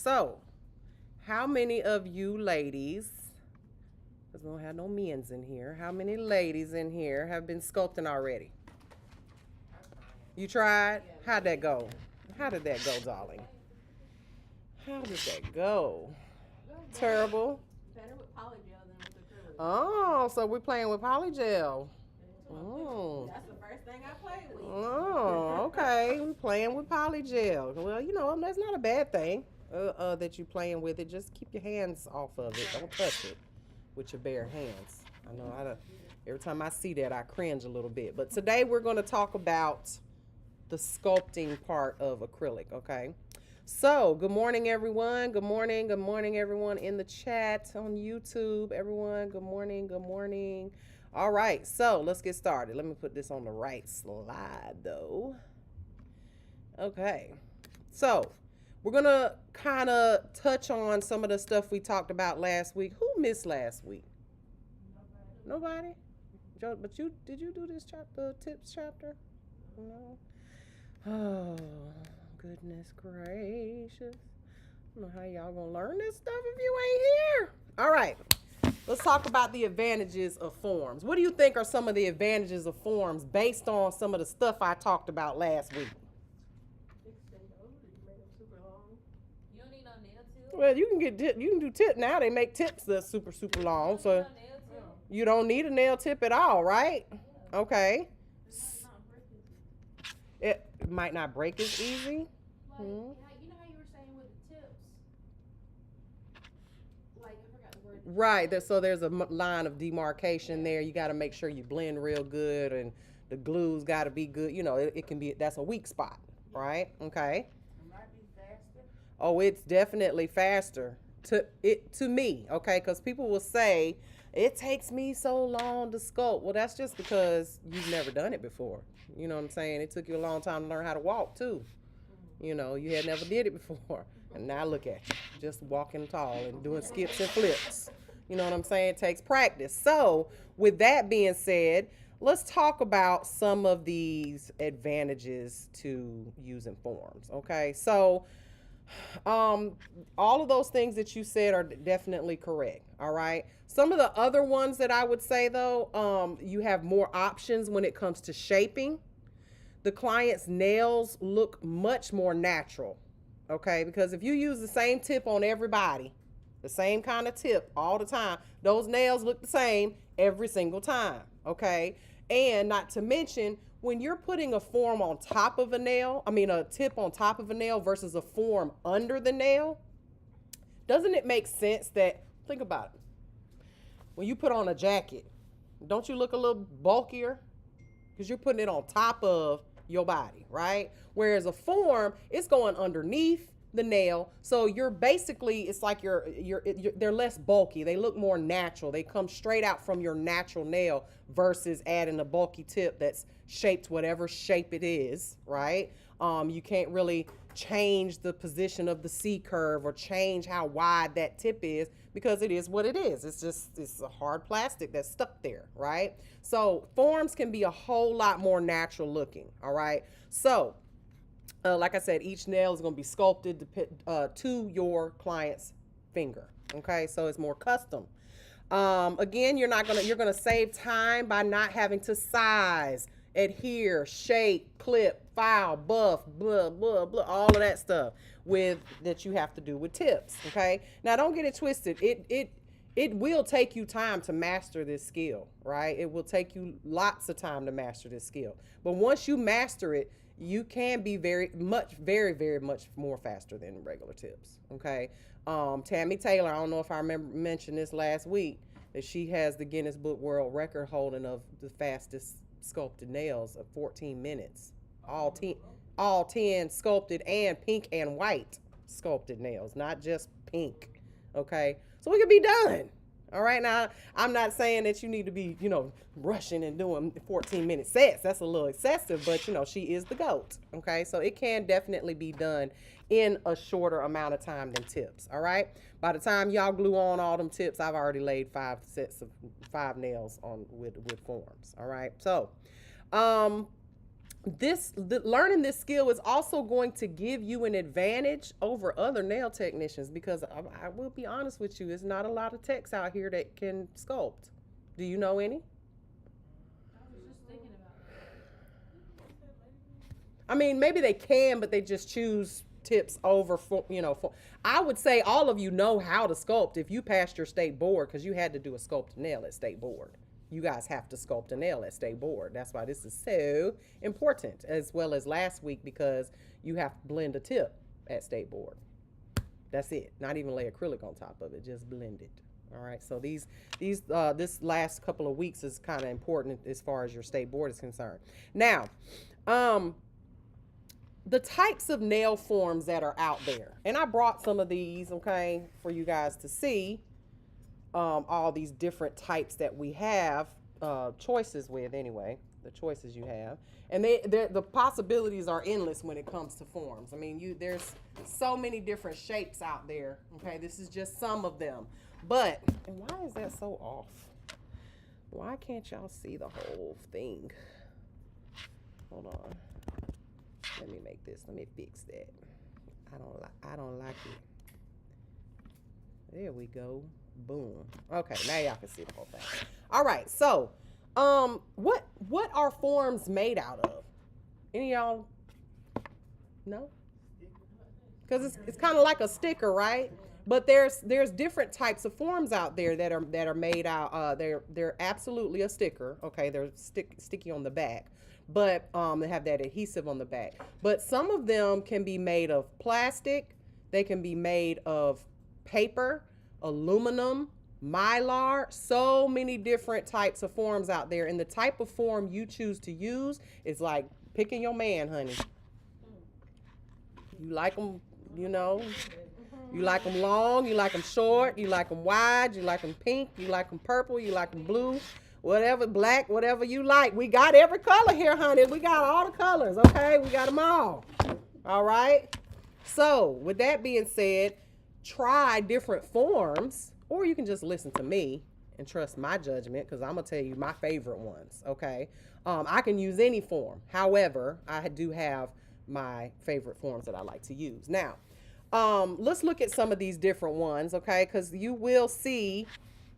So, how many of you ladies, because we don't have no men's in here, how many ladies in here have been sculpting already? You tried? How'd that go? How did that go, darling? How did that go? Terrible. Better with polygel than with acrylic. Oh, so we're playing with polygel. Oh. That's the first thing I played with. Oh, okay. We're playing with polygel. Well, that's not a bad thing. That you're playing with it. Just keep your hands off of it. Don't touch it with your bare hands. I know. Every time I see that, I cringe a little bit. But today we're going to talk about the sculpting part of acrylic. Okay. So, good morning, everyone. Good morning, everyone in the chat on YouTube. Everyone, good morning, good morning. All right, so let's get started. Let me put this on the right slide, though. Okay, so we're going to kind of touch on some of the stuff we talked about last week. Who missed last week? Nobody? Joe, but did you do this chapter, tips chapter? No? Oh, goodness gracious. I don't know how y'all gonna learn this stuff if you ain't here. All right, let's talk about the advantages of forms. What do you think are some of the advantages of forms based on some of the stuff I talked about last week? You don't need no nail tip. Well, you can do tip now. They make tips that's super long, so you don't need a nail tip at all, right? Okay. It might not break as easy. Like, you know how you were saying with the tips? Like, I forgot the word. Right. So there's a line of demarcation there. You got to make sure you blend real good, and the glue's got to be good. It can be, that's a weak spot, right? Okay. It might be faster. Oh, it's definitely faster to me, okay? Because people will say it takes me so long to sculpt. Well, that's just because you've never done it before. You know what I'm saying? It took you a long time to learn how to walk too. You had never did it before, and now look at you, just walking tall and doing skips and flips. You know what I'm saying? It takes practice. So, with that being said, let's talk about some of these advantages to using forms. Okay, so all of those things that you said are definitely correct. All right. Some of the other ones that I would say though, you have more options when it comes to shaping. The client's nails look much more natural. Okay, because if you use the same tip on everybody, the same kind of tip all the time, those nails look the same every single time. Okay, and not to mention, when you're putting a form on top of a nail, a tip on top of a nail versus a form under the nail, doesn't it make sense that, think about it, when you put on a jacket, don't you look a little bulkier? Because you're putting it on top of your body, right? Whereas a form, it's going underneath the nail, so you're basically, it's like they're less bulky. They look more natural. They come straight out from your natural nail versus adding a bulky tip that's shaped whatever shape it is, right? You can't really change the position of the C curve or change how wide that tip is because it is what it is. It's a hard plastic that's stuck there, right? So forms can be a whole lot more natural looking, all right? So like I said, each nail is going to be sculpted to your client's finger. Okay, so it's more custom. Again, you're going to save time by not having to size, adhere, shape, clip, file, buff, blah, blah, blah, all of that stuff that you have to do with tips. Okay, now don't get it twisted. It will take you time to master this skill, right? It will take you lots of time to master this skill. But once you master it, you can be very, very much more faster than regular tips. Okay. Tammy Taylor, I don't know if I mentioned this last week, that she has the Guinness Book World Record holding of the fastest sculpted nails of 14 minutes. All 10 sculpted and pink and white sculpted nails, not just pink. Okay. So it can be done. All right, now I'm not saying that you need to be, rushing and doing 14-minute sets. That's a little excessive, but she is the GOAT. Okay, so it can definitely be done in a shorter amount of time than tips. All right, by the time y'all glue on all them tips, I've already laid 5 sets of 5 nails on with forms. All right, so learning this skill is also going to give you an advantage over other nail technicians because I will be honest with you, there's not a lot of techs out here that can sculpt. Do you know any? I was just thinking about that. I mean, maybe they can, but they just choose tips over, I would say all of you know how to sculpt if you passed your state board because you had to do a sculpt nail at state board. You guys have to sculpt a nail at state board. That's why this is so important, as well as last week because you have to blend a tip at state board. That's it. Not even lay acrylic on top of it, just blend it. All right, so this last couple of weeks is kind of important as far as your state board is concerned. Now, the types of nail forms that are out there, and I brought some of these, okay, for you guys to see all these different types that we have choices with anyway, the choices you have. And the possibilities are endless when it comes to forms. I mean, there's so many different shapes out there, okay? This is just some of them. But, and why is that so off? Why can't y'all see the whole thing? Hold on. Let me fix that. I don't like it. There we go. Boom. Okay, now y'all can see the whole thing. All right, so what are forms made out of? Any of y'all know? Because it's kind of like a sticker, right? But there's different types of forms out there that are made out. They're absolutely a sticker. Okay, they're sticky on the back, but they have that adhesive on the back. But some of them can be made of plastic. They can be made of paper, aluminum, mylar, so many different types of forms out there. And the type of form you choose to use is like picking your man, honey. You like them, you like them long, you like them short, you like them wide, you like them pink, you like them purple, you like them blue, whatever, black, whatever you like. We got every color here, honey. We got all the colors, okay? We got them all. All right? So, with that being said, try different forms, or you can just listen to me and trust my judgment because I'm going to tell you my favorite ones, okay? I can use any form. However, I do have my favorite forms that I like to use. Now, let's look at some of these different ones, okay? Because you will see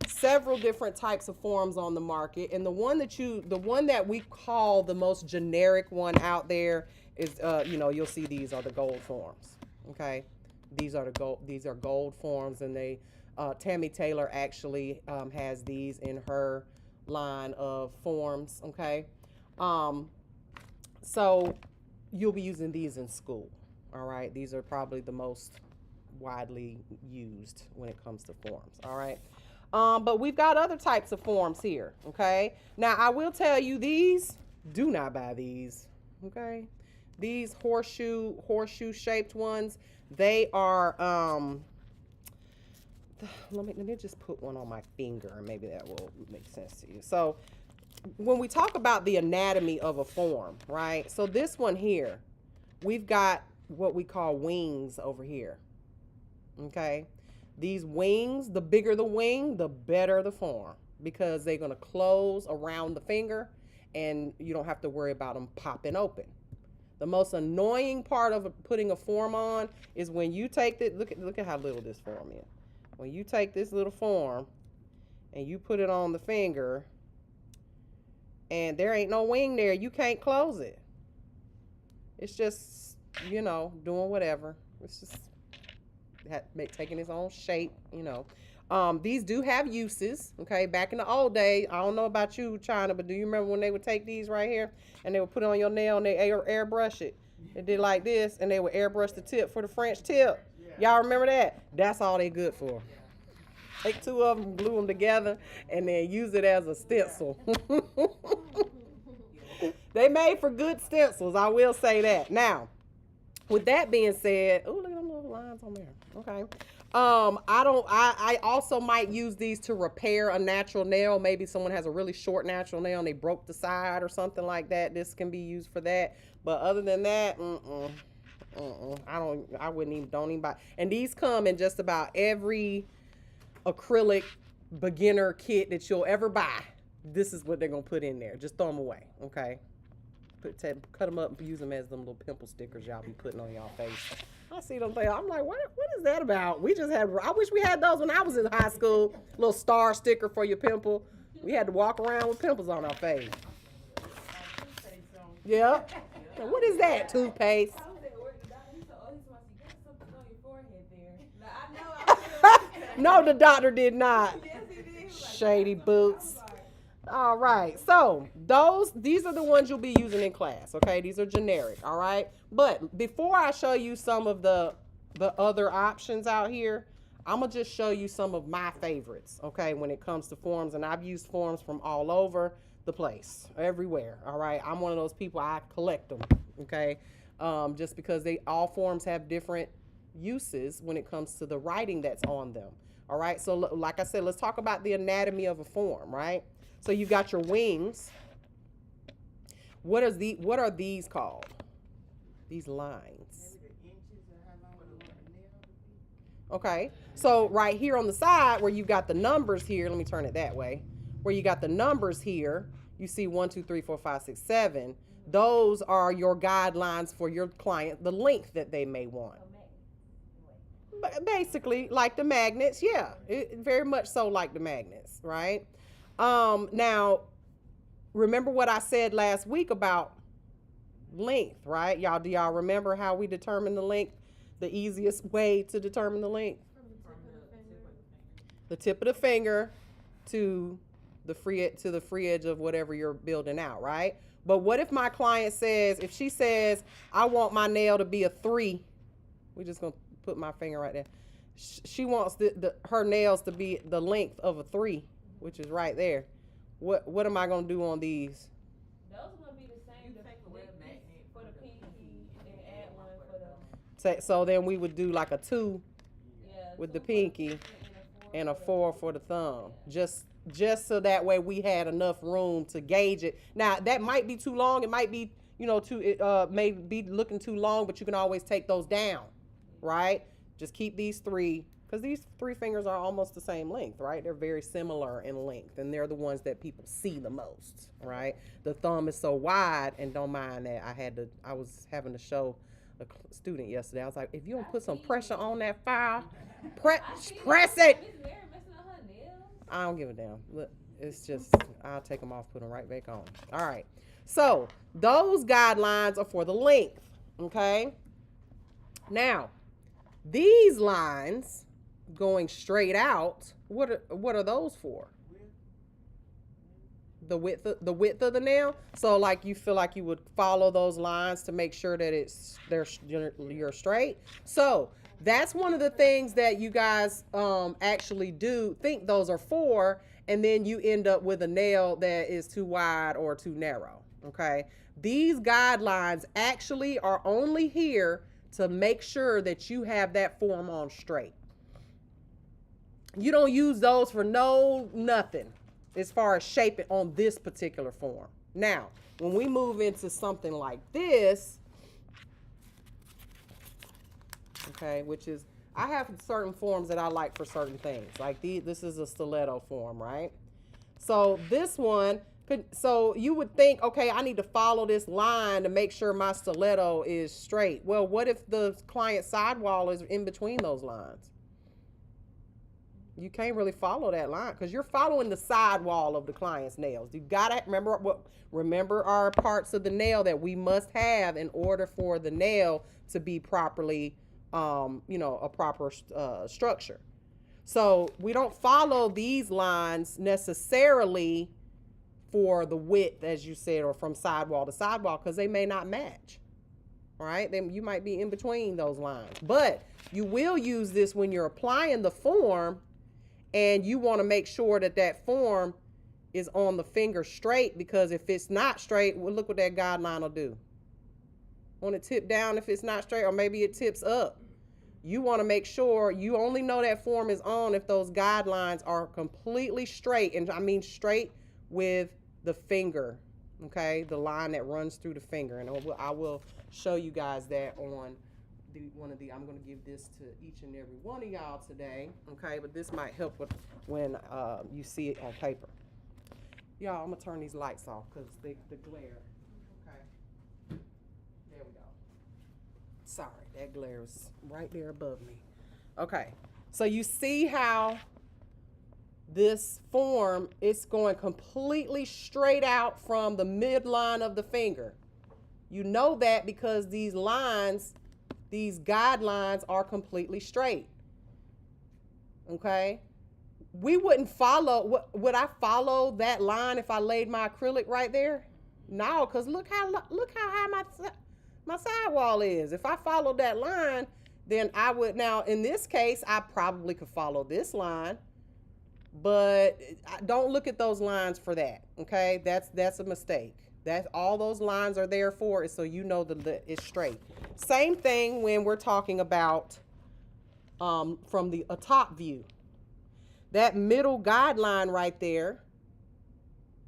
several different types of forms on the market, and the one that we call the most generic one out there is, you'll see these are the gold forms, okay? These are gold forms, and Tammy Taylor actually has these in her line of forms, okay? So you'll be using these in school. All right, these are probably the most widely used when it comes to forms, all right? But we've got other types of forms here, okay? Now, I will tell you, do not buy these, okay? These horseshoe-shaped ones, they are, let me just put one on my finger, and maybe that will make sense to you. So, when we talk about the anatomy of a form, right? So, this one here, we've got what we call wings over here, okay? These wings, the bigger the wing, the better the form because they're going to close around the finger and you don't have to worry about them popping open. The most annoying part of putting a form on is when you take it, look at how little this form is. When you take this little form and you put it on the finger and there ain't no wing there, you can't close it. It's just, doing whatever. It's just taking its own shape, These do have uses, okay? Back in the old days, I don't know about you, China, but do you remember when they would take these right here and they would put it on your nail and they airbrush it? They did like this and they would airbrush the tip for the French tip. Y'all remember that? That's all they good for. Take two of them, glue them together, and then use it as a stencil. They made for good stencils, I will say that. Now, with that being said, oh, look at them little lines on there. Okay. I also might use these to repair a natural nail. Maybe someone has a really short natural nail and they broke the side or something like that. This can be used for that. But other than that, I don't even buy. And these come in just about every acrylic beginner kit that you'll ever buy. This is what they're going to put in there. Just throw them away. Okay. cut them up and use them as them little pimple stickers y'all be putting on y'all face. I see them things. I'm like, what is that about? We just had, I wish we had those when I was in high school. Little star sticker for your pimple. We had to walk around with pimples on our face. Yeah. Now, what is that? Toothpaste. No, the doctor did not. Shady boots. All right. So these are the ones you'll be using in class. Okay. These are generic. All right. But before I show you some of the other options out here, I'm gonna just show you some of my favorites. Okay. When it comes to forms, and I've used forms from all over the place, everywhere. All right. I'm one of those people, I collect them. Okay. Just because all forms have different uses when it comes to the writing that's on them. All right. So like I said, let's talk about the anatomy of a form, right? So you've got your wings. What are these called? These lines. Okay. So right here on the side where you've got the numbers here, let me turn it that way. Where you got the numbers here, you see 1, 2, 3, 4, 5, 6, 7. Those are your guidelines for your client, the length that they may want. Basically, like the magnets, yeah. Very much so like the magnets, right? Now, remember what I said last week about length, right? Do y'all remember how we determine the length? The easiest way to determine the length? The tip of the finger to the free edge of whatever you're building out, right? But what if my client says, if she says, I want my nail to be a 3, we're just gonna put my finger right there. She wants her nails to be the length of a 3, which is right there. What am I gonna do on these? Those are gonna be the same. For the pinky, and add one for the. So then we would do like a 2 with the pinky and a 4 for the thumb. Just so that way we had enough room to gauge it. Now that might be too long. It might be, may be looking too long, but you can always take those down, right? Just keep these 3, because these 3 fingers are almost the same length, right? They're very similar in length, and they're the ones that people see the most, right? The thumb is so wide, and don't mind that I was having to show a student yesterday. I was like, if you don't put some pressure on that file, press it. I don't give a damn. Look, it's just, I'll take them off, put them right back on. All right. So those guidelines are for the length. Okay. Now, these lines going straight out, what are those for? The width of the nail. So like you feel like you would follow those lines to make sure that you're straight. So that's one of the things that you guys actually think those are for, and then you end up with a nail that is too wide or too narrow. Okay. These guidelines actually are only here to make sure that you have that form on straight. You don't use those for nothing as far as shaping on this particular form. Now, when we move into something like this, okay, which is, I have certain forms that I like for certain things. Like this is a stiletto form, right? So this one, so you would think, okay, I need to follow this line to make sure my stiletto is straight. Well, what if the client sidewall is in between those lines? You can't really follow that line because you're following the sidewall of the client's nails. You gotta remember our parts of the nail that we must have in order for the nail to be properly, a proper structure. So we don't follow these lines necessarily for the width, as you said, or from sidewall to sidewall, because they may not match. All right, then you might be in between those lines. But you will use this when you're applying the form, and you want to make sure that form is on the finger straight, because if it's not straight, well, look what that guideline will do. Want it tip down if it's not straight, or maybe it tips up. You want to make sure you only know that form is on if those guidelines are completely straight, and I mean straight with the finger, okay, the line that runs through the finger. And I will show you guys that on I'm going to give this to each and every one of y'all today, okay, but this might help when you see it on paper. Y'all, I'm going to turn these lights off because the glare, okay. Sorry, that glare is right there above me. Okay, so you see how this form is going completely straight out from the midline of the finger. You know that because these lines, these guidelines are completely straight. Okay? We wouldn't follow, would I follow that line if I laid my acrylic right there? No, because look how high my sidewall is. If I followed that line, then I would, now in this case, I probably could follow this line, but don't look at those lines for that, okay? That's a mistake. That's all those lines are there for, is so you know that it's straight. Same thing when we're talking about from a top view. That middle guideline right there,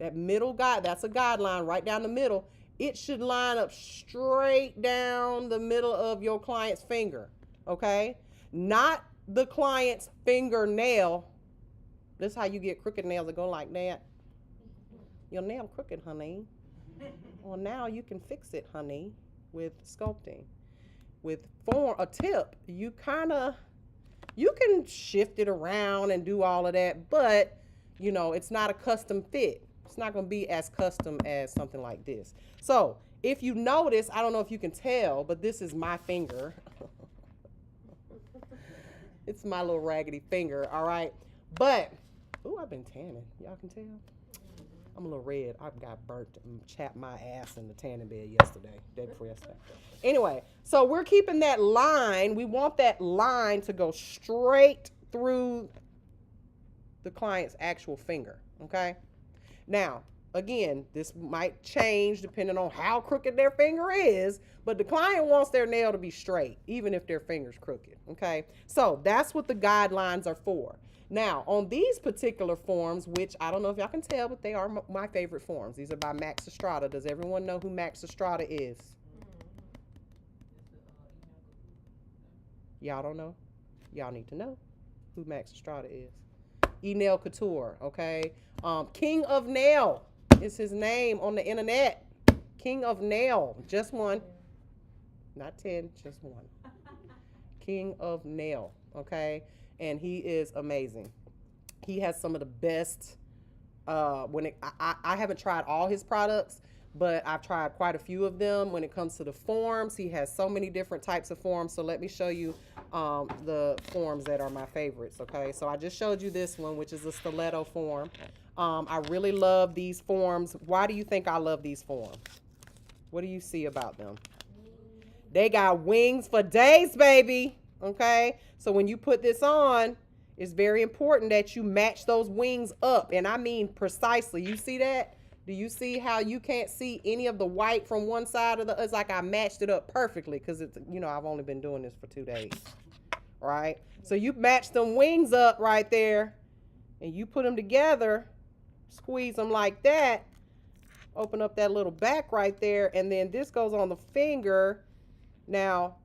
that's a guideline right down the middle. It should line up straight down the middle of your client's finger, okay? Not the client's fingernail. This is how you get crooked nails that go like that. Your nail crooked, honey. Well, now you can fix it, honey, with sculpting. With a tip, you can shift it around and do all of that, but you know, it's not a custom fit. It's not going to be as custom as something like this. So if you notice, I don't know if you can tell, but this is my finger. It's my little raggedy finger, all right? But, ooh, I've been tanning. Y'all can tell? I'm a little red. I got burnt and chapped my ass in the tanning bed day before yesterday. Anyway, so we're keeping that line. We want that line to go straight through the client's actual finger, okay? Now, again, this might change depending on how crooked their finger is, but the client wants their nail to be straight, even if their finger's crooked, okay? So that's what the guidelines are for. Now, on these particular forms, which I don't know if y'all can tell, but they are my favorite forms. These are by Max Estrada. Does everyone know who Max Estrada is? Y'all don't know? Y'all need to know who Max Estrada is. Nail Couture, okay? King of Nail is his name on the internet. King of Nail, just one. Not 10, just one. King of Nail, okay? And he is amazing. He has some of the best, I haven't tried all his products, but I've tried quite a few of them. When it comes to the forms, he has so many different types of forms. So let me show you the forms that are my favorites, okay? So I just showed you this one, which is a stiletto form. I really love these forms. Why do you think I love these forms? What do you see about them? They got wings for days, baby, okay? So when you put this on, it's very important that you match those wings up, and I mean precisely. You see that? Do you see how you can't see any of the white from one side of the, it's like I matched it up perfectly because it's, you know, I've only been doing this for 2 days, right? So you match them wings up right there and you put them together, squeeze them like that, open up that little back right there, and then this goes on the finger. Now,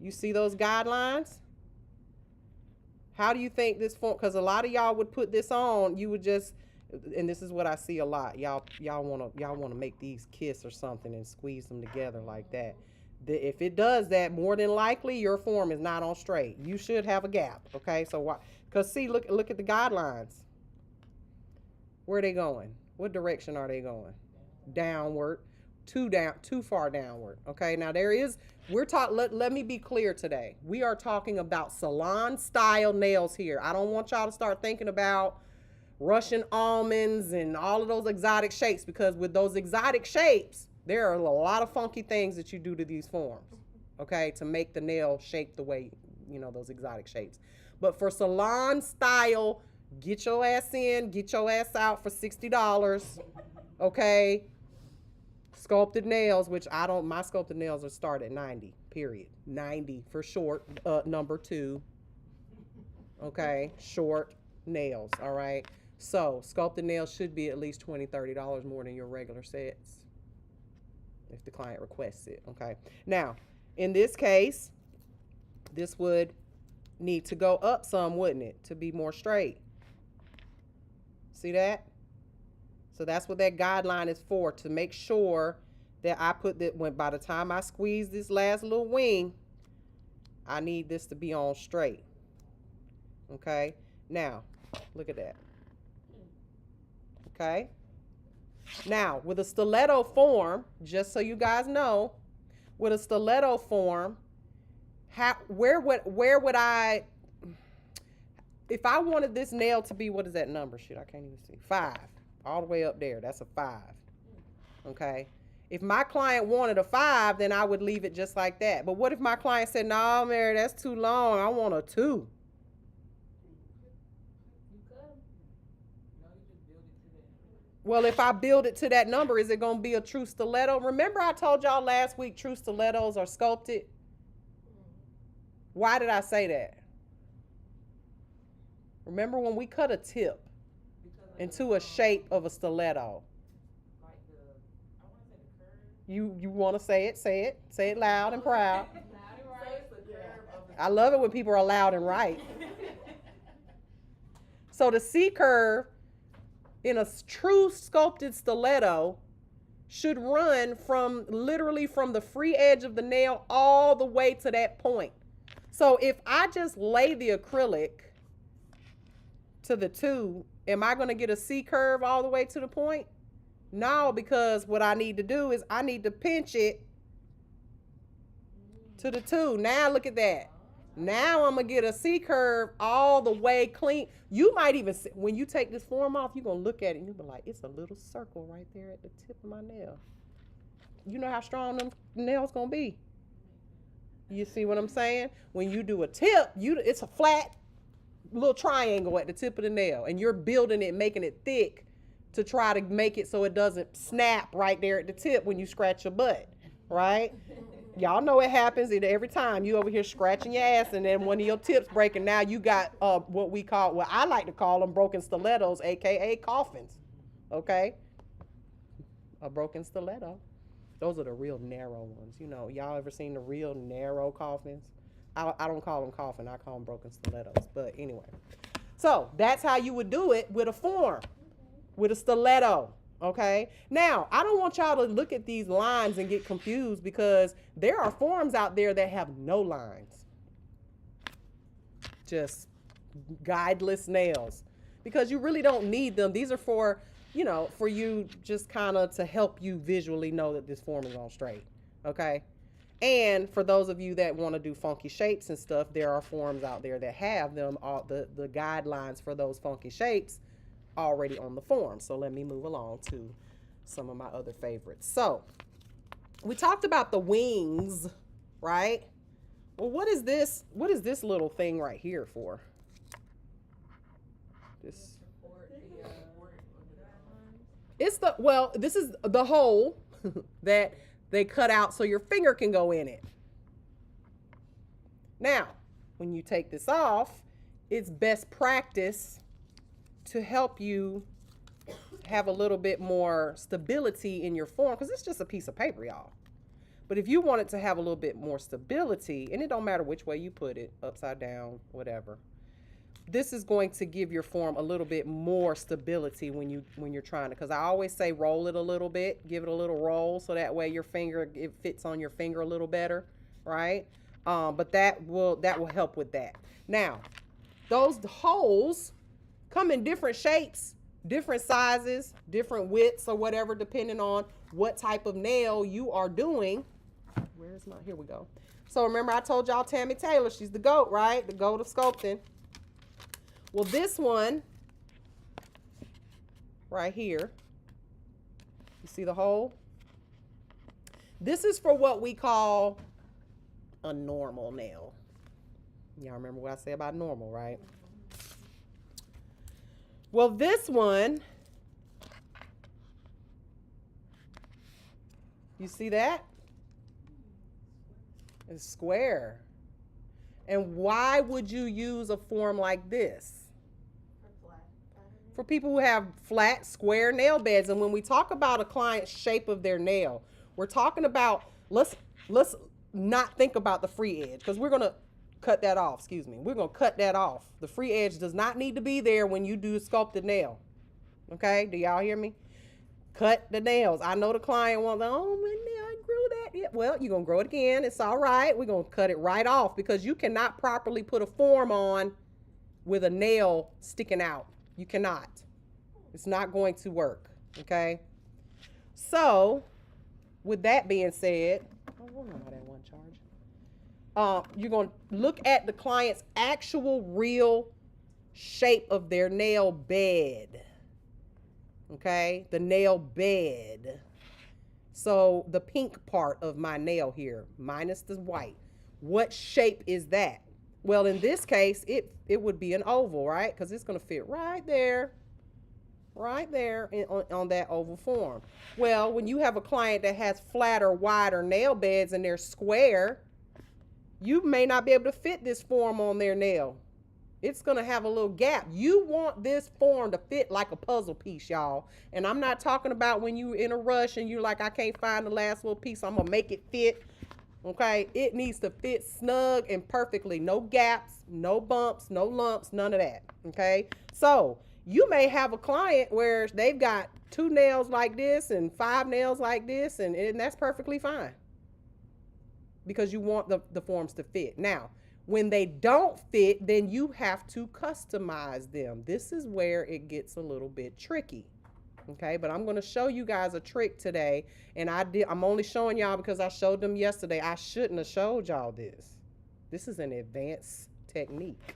you see those guidelines? How do you think this form, because a lot of y'all would put this on, you would just, and this is what I see a lot. Y'all wanna make these kiss or something and squeeze them together like that. If it does that, more than likely your form is not on straight. You should have a gap. Okay, so why? Because see, look at the guidelines. Where are they going? What direction are they going? Downward, too far downward. Okay, now let me be clear today. We are talking about salon style nails here. I don't want y'all to start thinking about Russian almonds and all of those exotic shapes, because with those exotic shapes, there are a lot of funky things that you do to these forms, okay, to make the nail shape the way, you know, those exotic shapes. But for salon style, get your ass in, get your ass out for $60, okay? Sculpted nails, which my sculpted nails are start at 90, period. 90 for short, number 2, okay? Short nails, all right? So sculpted nails should be at least $20, $30 more than your regular sets if the client requests it, okay? Now, in this case, this would need to go up some, wouldn't it, to be more straight? See that? So that's what that guideline is for, to make sure that I put that when by the time I squeeze this last little wing, I need this to be on straight. Okay, now look at that. Okay, now with a stiletto form, just so you guys know, with a stiletto form, where would I, if I wanted this nail to be, what is that number? Shit, I can't even see. 5, all the way up there. That's a 5. Okay. If my client wanted a 5, then I would leave it just like that. But what if my client said, "No, Mary, that's too long. I want a 2." Well, if I build it to that number, is it going to be a true stiletto? Remember I told y'all last week true stilettos are sculpted? Why did I say that? Remember when we cut a tip into a shape of a stiletto? You want to say it loud and proud. I love it when people are loud and right. So the C curve in a true sculpted stiletto should run literally from the free edge of the nail all the way to that point. So if I just lay the acrylic to the 2, am I going to get a C curve all the way to the point? No, because what I need to do is I need to pinch it to the 2. Now look at that. Now I'm going to get a C curve all the way clean. You might even, when you take this form off, you're going to look at it and you'll be like, it's a little circle right there at the tip of my nail. You know how strong them nails going to be. You see what I'm saying? When you do a tip, it's a flat little triangle at the tip of the nail, and you're building it, making it thick to try to make it so it doesn't snap right there at the tip when you scratch your butt, right? Y'all know it happens every time you over here scratching your ass and then one of your tips breaking. Now you got what I like to call them broken stilettos, aka coffins. Okay? A broken stiletto. Those are the real narrow ones. You know, y'all ever seen the real narrow coffins? I don't call them coffin, I call them broken stilettos. But anyway. So that's how you would do it with a form, with a stiletto. Okay. Now, I don't want y'all to look at these lines and get confused, because there are forms out there that have no lines. Just guideless nails, because you really don't need them. These are for, for you just kind of to help you visually know that this form is on straight. Okay. And for those of you that want to do funky shapes and stuff, there are forms out there that have them, all the guidelines for those funky shapes already on the form. So let me move along to some of my other favorites. So we talked about the wings, right? Well, what is this little thing right here for? This this is the hole that they cut out so your finger can go in it. Now, when you take this off, it's best practice to help you have a little bit more stability in your form, because it's just a piece of paper, y'all. But if you want it to have a little bit more stability, and it don't matter which way you put it, upside down, whatever, this is going to give your form a little bit more stability when you're trying to, because I always say roll it a little bit, give it a little roll, so that way it fits on your finger a little better, right? But that will help with that. Now, those holes come in different shapes, different sizes, different widths, or whatever, depending on what type of nail you are doing. Here we go. So remember I told y'all Tammy Taylor, she's the GOAT, right? The GOAT of sculpting. Well, this one right here, you see the hole? This is for what we call a normal nail. Y'all remember what I said about normal, right? Well, this one, you see that? It's square. And why would you use a form like this? For people who have flat, square nail beds. And when we talk about a client's shape of their nail, we're talking about, let's not think about the free edge, because we're going to cut that off. Excuse me. We're going to cut that off. The free edge does not need to be there when you do a sculpted nail. Okay? Do y'all hear me? Cut the nails. I know the client wants, oh, my Yeah, well, you're going to grow it again. It's all right. We're going to cut it right off because you cannot properly put a form on with a nail sticking out. You cannot. It's not going to work, okay? So, with that being said, I don't know how that one charge. You're going to look at the client's actual real shape of their nail bed, okay? The nail bed. So, the pink part of my nail here, minus the white. What shape is that? Well, in this case, it would be an oval, right? Because it's going to fit right there on that oval form. Well, when you have a client that has flatter, wider nail beds and they're square, you may not be able to fit this form on their nail. It's going to have a little gap. You want this form to fit like a puzzle piece, y'all. And I'm not talking about when you're in a rush and you're like, I can't find the last little piece, so I'm going to make it fit. Okay, it needs to fit snug and perfectly. No gaps, no bumps, no lumps, none of that. Okay, so you may have a client where they've got 2 nails like this and 5 nails like this, and that's perfectly fine because you want the forms to fit. Now, when they don't fit, then you have to customize them. This is where it gets a little bit tricky. Okay, but I'm going to show you guys a trick today, and I'm only showing y'all because I showed them yesterday. I shouldn't have showed y'all this. This is an advanced technique,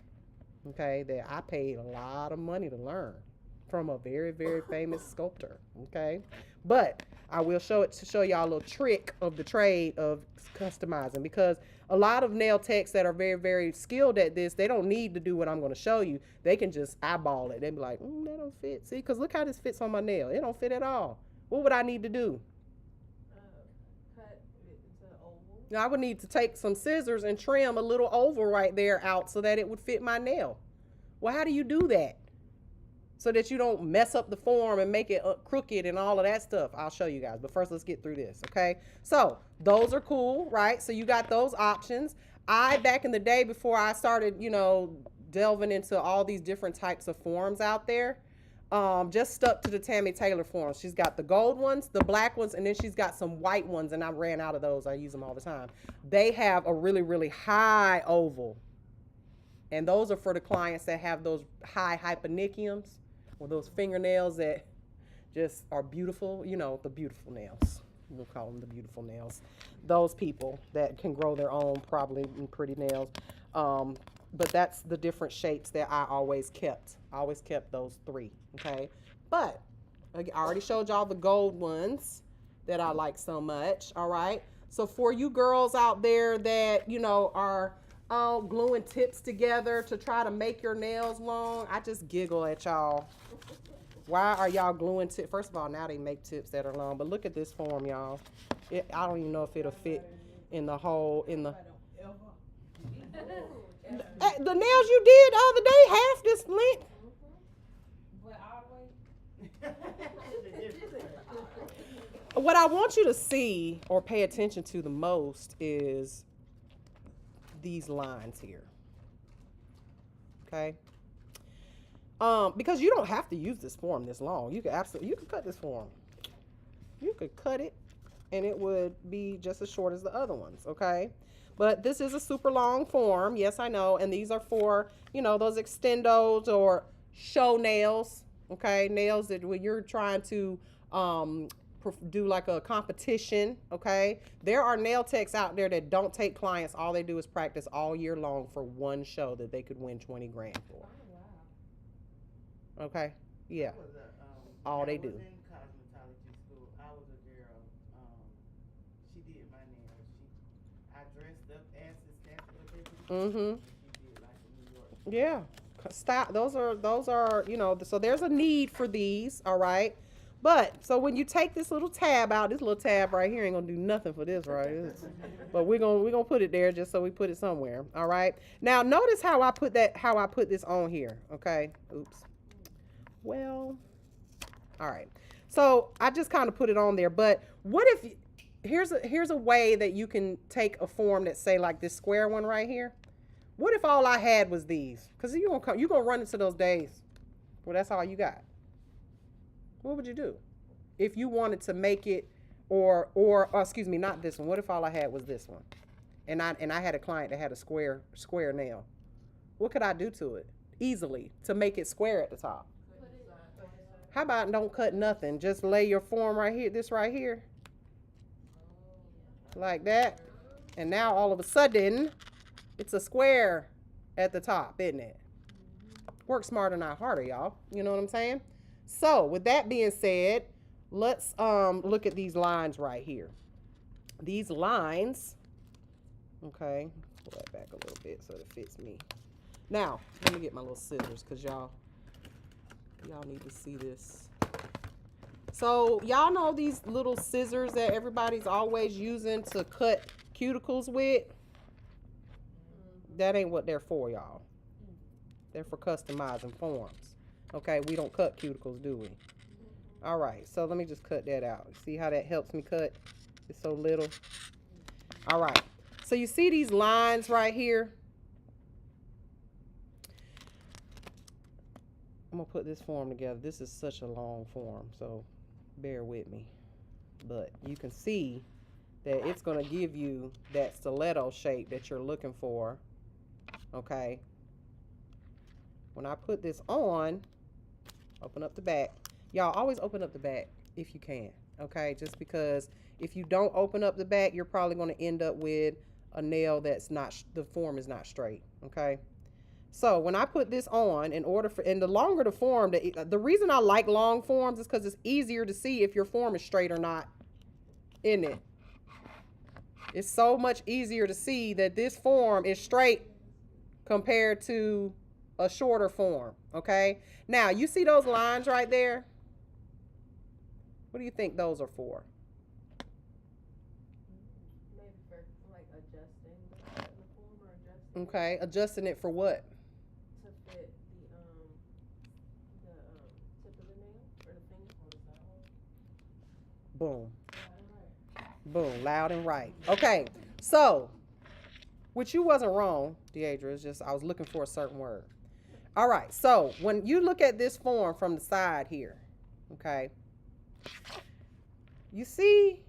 okay, that I paid a lot of money to learn from a very, very famous sculptor, okay? But I will show it to show y'all a little trick of the trade of customizing, because a lot of nail techs that are very, very skilled at this, they don't need to do what I'm going to show you. They can just eyeball it. They be like, that don't fit. See, because look how this fits on my nail. It don't fit at all. What would I need to do? Cut it into oval. I would need to take some scissors and trim a little oval right there out so that it would fit my nail. Well, how do you do that? So that you don't mess up the form and make it crooked and all of that stuff. I'll show you guys. But first, let's get through this, okay? So those are cool, right? So you got those options. Back in the day, before I started, delving into all these different types of forms out there, just stuck to the Tammy Taylor forms. She's got the gold ones, the black ones, and then she's got some white ones, and I ran out of those. I use them all the time. They have a really, really high oval. And those are for the clients that have those high hyponychiums, or those fingernails that just are beautiful, the beautiful nails. We'll call them the beautiful nails. Those people that can grow their own probably pretty nails. But that's the different shapes that I always kept. I always kept those 3, okay? But I already showed y'all the gold ones that I like so much, all right? So for you girls out there that, are gluing tips together to try to make your nails long, I just giggle at y'all. Why are y'all gluing tips? First of all, now they make tips that are long, but look at this form, y'all. I don't even know if it'll fit in the hole in the. The nails you did the other day, half this length. But all the way. What I want you to see or pay attention to the most is these lines here. Okay? Because you don't have to use this form this long. You could cut this form. You could cut it and it would be just as short as the other ones, okay? But this is a super long form, yes, I know, and these are for, those extendos or show nails, okay? Nails that when you're trying to do like a competition, okay? There are nail techs out there that don't take clients. All they do is practice all year long for one show that they could win 20 grand for. Okay, yeah. All they do. I was in cosmetology school. I was a girl. She did my nails. I dressed up as the statue of Liberty. She did like in New York. Yeah. Stop. Those are, so there's a need for these, all right? But, so when you take this little tab out, this little tab right here ain't gonna do nothing for this, right? But we're gonna put it there just so we put it somewhere, all right? Now, notice how I put this on here, okay? Oops. Well, all right. So I just kind of put it on there. But what if here's a way that you can take a form that say like this square one right here. What if all I had was these? Because you're gonna run into those days. Well, that's all you got. What would you do if you wanted to make it or excuse me, not this one. What if all I had was this one? And I had a client that had a square nail. What could I do to it easily to make it square at the top? How about don't cut nothing? Just lay your form right here, this right here, like that. And now all of a sudden, it's a square at the top, isn't it? Work smarter, not harder, y'all. You know what I'm saying? So with that being said, let's look at these lines right here. These lines, okay, pull that back a little bit so it fits me. Now, let me get my little scissors because y'all need to see this. So y'all know these little scissors that everybody's always using to cut cuticles with? That ain't what they're for, y'all. They're for customizing forms. Okay, we don't cut cuticles, do we? All right, so let me just cut that out. See how that helps me cut? It's so little. All right, so you see these lines right here? I'm gonna put this form together. This is such a long form, so bear with me. But you can see that it's gonna give you that stiletto shape that you're looking for, okay? When I put this on, open up the back. Y'all always open up the back if you can, okay? Just because if you don't open up the back, you're probably gonna end up with a nail that's not, the form is not straight, okay? So when I put this on, and the longer the form, the reason I like long forms is because it's easier to see if your form is straight or not, isn't it? It's so much easier to see that this form is straight compared to a shorter form, okay? Now, you see those lines right there? What do you think those are for? Maybe for like adjusting the form or adjusting. Okay, adjusting it for what? To fit the tip of the nail or the finger on the sidewall. Boom. Boom, loud and right. Okay, so, which you wasn't wrong, Deidre, it's just I was looking for a certain word. All right, so when you look at this form from the side here, okay, you see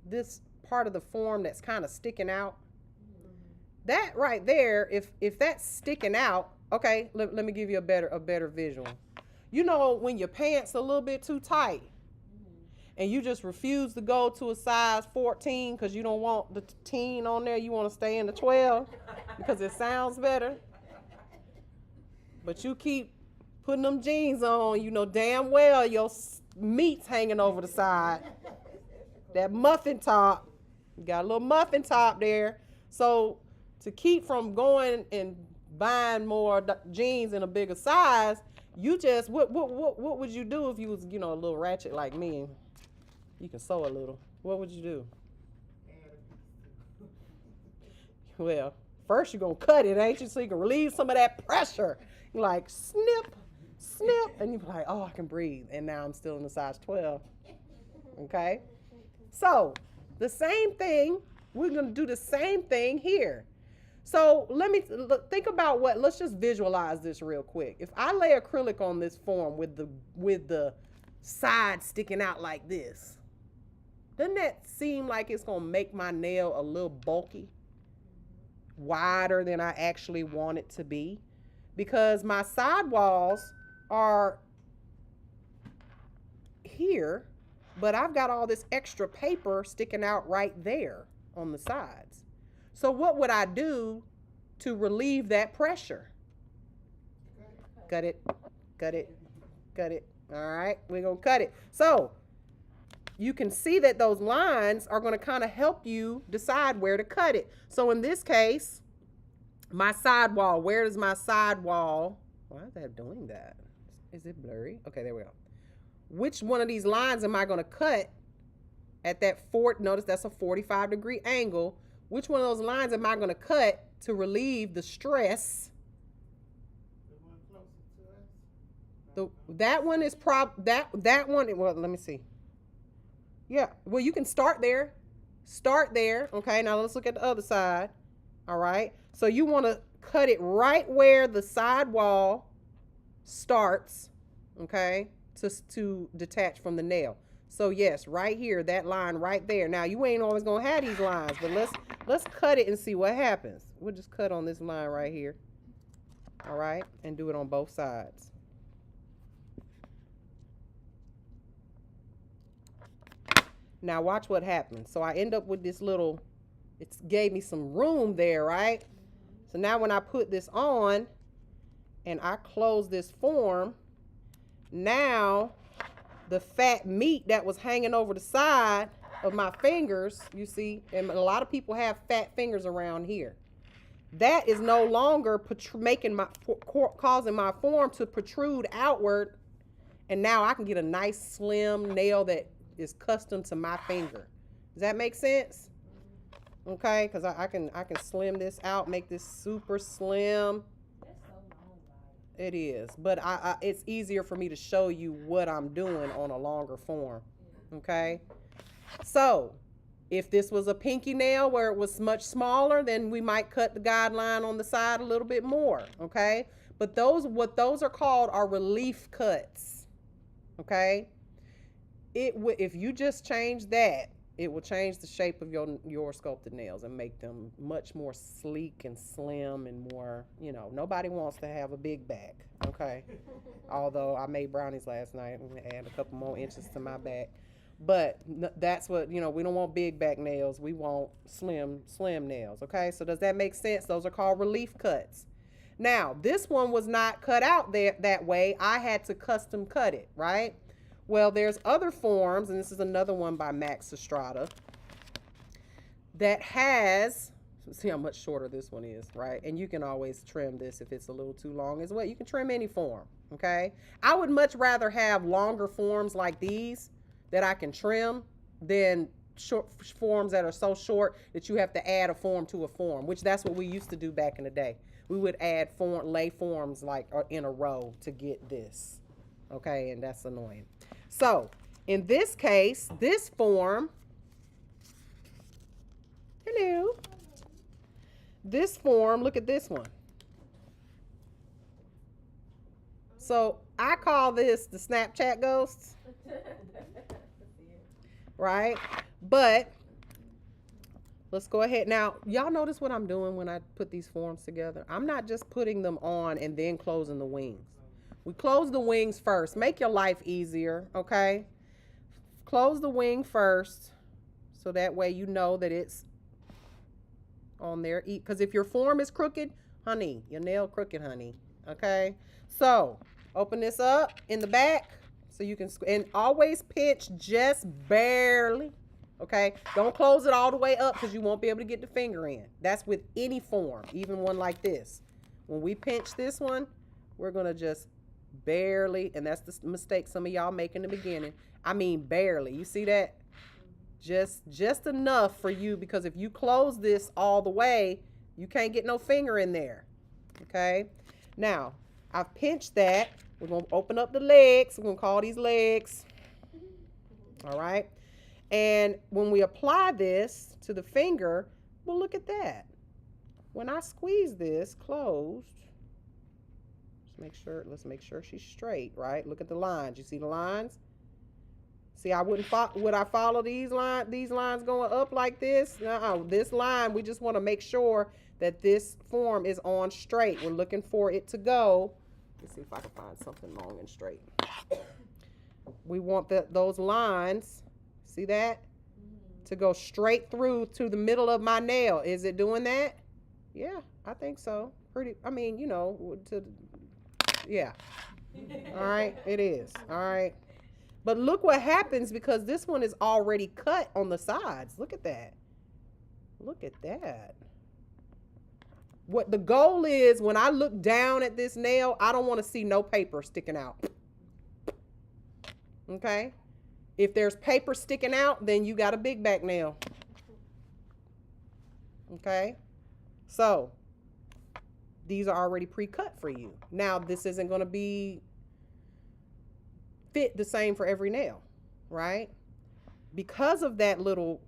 this part of the form that's kind of sticking out? That right there, if that's sticking out, okay, let me give you a better visual. You know when your pants a little bit too tight, and you just refuse to go to a size 14 because you don't want the teen on there, you want to stay in the 12 because it sounds better. But you keep putting them jeans on, you know damn well your meat's hanging over the side. That muffin top, you got a little muffin top there. So to keep from going and buying more jeans in a bigger size, you just, what would you do if you was, a little ratchet like me? You can sew a little. What would you do? Well, first you're going to cut it, ain't you? So you can relieve some of that pressure. You're like, snip, snip. And you're like, oh, I can breathe. And now I'm still in the size 12. Okay? So, the same thing, we're going to do the same thing here. So, think about let's just visualize this real quick. If I lay acrylic on this form with the side sticking out like this, doesn't that seem like it's going to make my nail a little bulky? Wider than I actually want it to be? Because my side walls are here, but I've got all this extra paper sticking out right there on the sides. So what would I do to relieve that pressure? Cut it, cut it, cut it. All right, we're going to cut it. So you can see that those lines are going to kind of help you decide where to cut it. So in this case, my sidewall, where is my sidewall? Why is that doing that? Is it blurry? Okay, there we go. Which one of these lines am I going to cut at that notice that's a 45-degree angle. Which one of those lines am I going to cut to relieve the stress? That one is that one, well, let me see. Yeah, well, you can start there. Start there. Okay, now let's look at the other side. All right, so you want to cut it right where the sidewall starts, okay, to detach from the nail. So yes, right here, that line right there. Now you ain't always gonna have these lines, but let's cut it and see what happens. We'll just cut on this line right here. All right, and do it on both sides. Now watch what happens. So I end up with this little, it gave me some room there, right? So now when I put this on and I close this form, now the fat meat that was hanging over the side of my fingers, you see, and a lot of people have fat fingers around here. That is no longer causing my form to protrude outward, and now I can get a nice slim nail that is custom to my finger. Does that make sense? Okay, because I can slim this out, make this super slim. That's so long, like. It is, but it's easier for me to show you what I'm doing on a longer form. Okay, so if this was a pinky nail where it was much smaller, then we might cut the guideline on the side a little bit more. Okay, but what those are called are relief cuts. Okay, if you just change that, it will change the shape of your sculpted nails and make them much more sleek and slim and more, you know, nobody wants to have a big back, okay? Although I made brownies last night and add a couple more inches to my back. But that's what, you know, we don't want big back nails. We want slim nails, okay? So does that make sense? Those are called relief cuts. Now, this one was not cut out that way. I had to custom cut it, right? Well, there's other forms, and this is another one by Max Estrada, that has, see how much shorter this one is, right? And you can always trim this if it's a little too long as well. You can trim any form, okay? I would much rather have longer forms like these that I can trim than short forms that are so short that you have to add a form to a form, which that's what we used to do back in the day. We would add lay forms like in a row to get this, okay? And that's annoying. So in this case, this form, hello, this form, look at this one. So I call this the Snapchat ghosts, right? But let's go ahead. Now, y'all notice what I'm doing when I put these forms together? I'm not just putting them on and then closing the wings. We close the wings first. Make your life easier, okay? Close the wing first so that way you know that it's on there. Because if your form is crooked, honey, your nail crooked, honey, okay? So open this up in the back so you can, and always pinch just barely, okay? Don't close it all the way up because you won't be able to get the finger in. That's with any form, even one like this. When we pinch this one, we're going to just barely, and that's the mistake some of y'all make in the beginning. I mean barely. You see that? Just enough for you, because if you close this all the way, you can't get no finger in there. Okay? Now, I've pinched that. We're going to open up the legs. We're going to call these legs. All right? And when we apply this to the finger, well, look at that. When I squeeze this closed, let's make sure she's straight, right? Look at the lines. You see the lines? See, would I follow these lines going up like this? No, this line, we just want to make sure that this form is on straight. We're looking for it to go. Let's see if I can find something long and straight. We want those lines, see that? To go straight through to the middle of my nail. Is it doing that? Yeah, I think so. I mean, you know, yeah. All right, it is. All right. But look what happens, because this one is already cut on the sides. Look at that. Look at that. What the goal is, when I look down at this nail, I don't want to see no paper sticking out. Okay? If there's paper sticking out, then you got a big back nail. Okay? So these are already pre-cut for you. Now, this isn't going to fit the same for every nail, right? Because of that little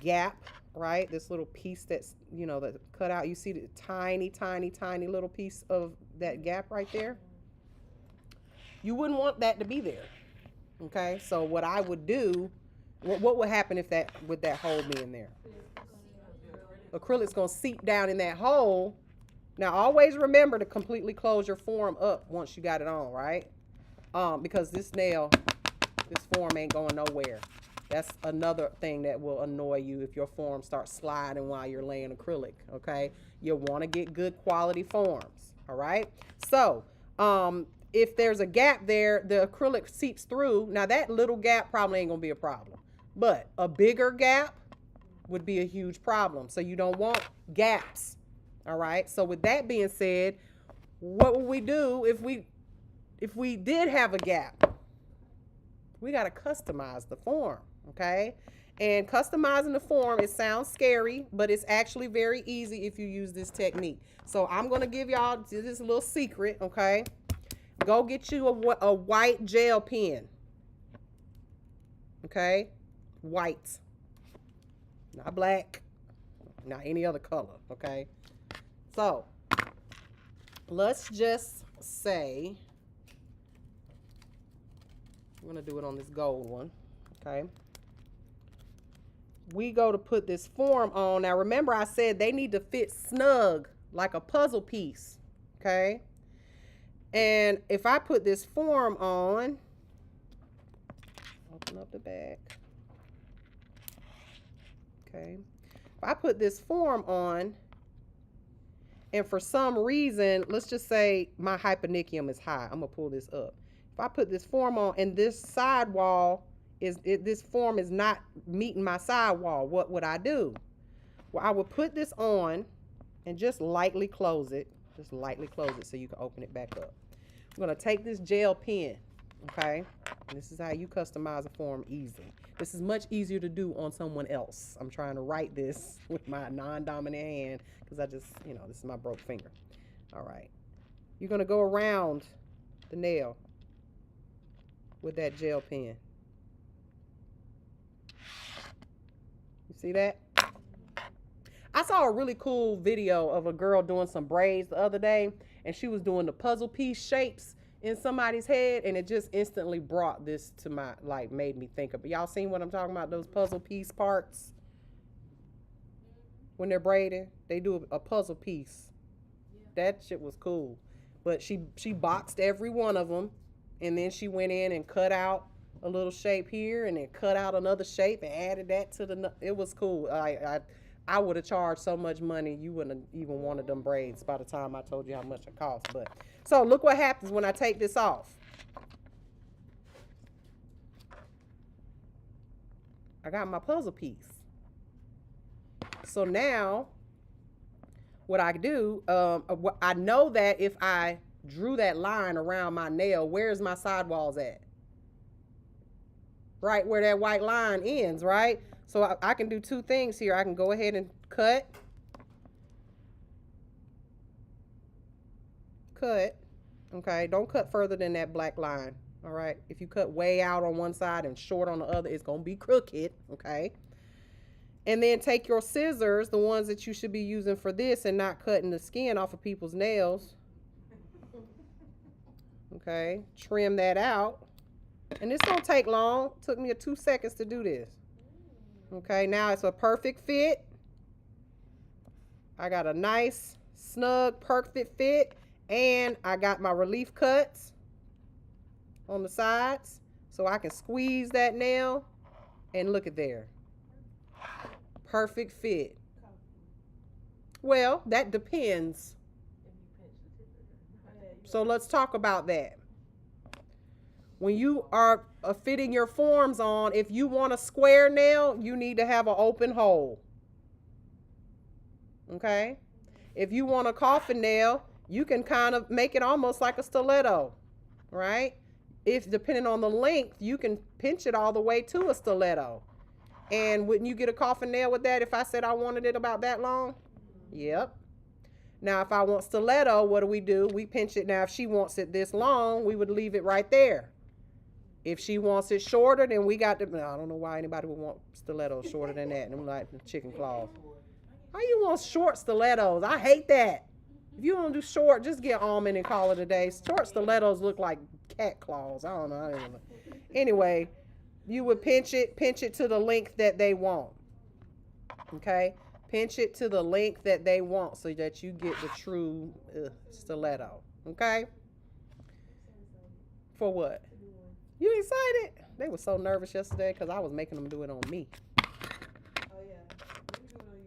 gap, right? This little piece that's, you know, that cut out. You see the tiny, tiny, tiny little piece of that gap right there? You wouldn't want that to be there. Okay, so what I would do, what would happen if that, with that hole being there? Acrylic's gonna seep down in that hole. Now always remember to completely close your form up once you got it on, right? Because this form ain't going nowhere. That's another thing that will annoy you if your form starts sliding while you're laying acrylic, okay? You want to get good quality forms, all right? So, if there's a gap there, the acrylic seeps through. Now, that little gap probably ain't going to be a problem. But a bigger gap would be a huge problem. So, you don't want gaps, all right? So, with that being said, what would we do if we did have a gap? We got to customize the form, okay? And customizing the form, it sounds scary, but it's actually very easy if you use this technique. So I'm going to give y'all this little secret, okay? Go get you a white gel pen, okay? White, not black, not any other color, okay? So let's just say, I'm going to do it on this gold one, okay? We go to put this form on. Now, remember I said they need to fit snug like a puzzle piece, okay? And if I put this form on, open up the back, okay? If I put this form on, and for some reason, let's just say my hyponychium is high. I'm going to pull this up. If I put this form on and this side wall this form is not meeting my side wall, what would I do? Well, I would put this on and just lightly close it. Just lightly close it so you can open it back up. I'm going to take this gel pen, okay? And this is how you customize a form easy. This is much easier to do on someone else. I'm trying to write this with my non-dominant hand because I just, this is my broke finger. All right. You're going to go around the nail with that gel pen. You see that? I saw a really cool video of a girl doing some braids the other day, and she was doing the puzzle piece shapes in somebody's head, and it just instantly brought this to my, made me think of it. Y'all seen what I'm talking about, those puzzle piece parts? When they're braiding, they do a puzzle piece. That shit was cool. But she boxed every one of them, and then she went in and cut out a little shape here, and then cut out another shape and added that to the, it was cool. I would have charged so much money, you wouldn't have even wanted them braids by the time I told you how much it cost. But so look what happens when I take this off. I got my puzzle piece. So now what I do, I know that if I drew that line around my nail, where's my sidewalls at? Right where that white line ends, right? So I can do two things here. I can go ahead and cut. Okay, don't cut further than that black line, all right? If you cut way out on one side and short on the other, it's going to be crooked, okay? And then take your scissors, the ones that you should be using for this and not cutting the skin off of people's nails. Okay, trim that out. And this don't take long. It took me 2 seconds to do this. Okay, now it's a perfect fit. I got a nice, snug, perfect fit. And I got my relief cuts on the sides. So I can squeeze that nail. And look at there. Perfect fit. Well, that depends. So let's talk about that. When you are fitting your forms on, if you want a square nail, you need to have an open hole. Okay? If you want a coffin nail, you can kind of make it almost like a stiletto, right? If depending on the length, you can pinch it all the way to a stiletto. And wouldn't you get a coffin nail with that if I said I wanted it about that long? Yep. Now, if I want stiletto, what do? We pinch it. Now, if she wants it this long, we would leave it right there. If she wants it shorter, then we got to, I don't know why anybody would want stilettos shorter than that. And I'm like chicken claws. How you want short stilettos? I hate that. If you want to do short, just get almond and call it a day. Short stilettos look like cat claws. I don't know. Anyway, you would pinch it to the length that they want. Okay? Pinch it to the length that they want so that you get the true stiletto. Okay? For what? You excited? They were so nervous yesterday because I was making them do it on me. Oh yeah. Let me do it on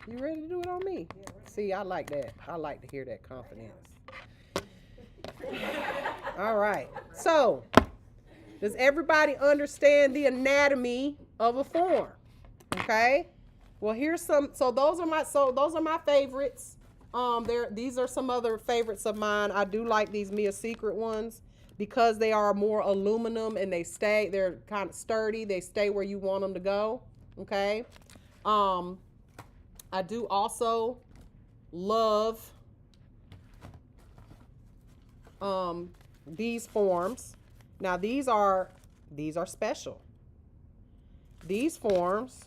you. You ready to do it on me? Yeah, right. See, I like that. I like to hear that confidence. All right. So, does everybody understand the anatomy of a form? Okay? Well, here's some. So those are my favorites. These are some other favorites of mine. I do like these Mia Secret ones because they are more aluminum and they're kind of sturdy. They stay where you want them to go. Okay? I do also love these forms. Now these are special. These forms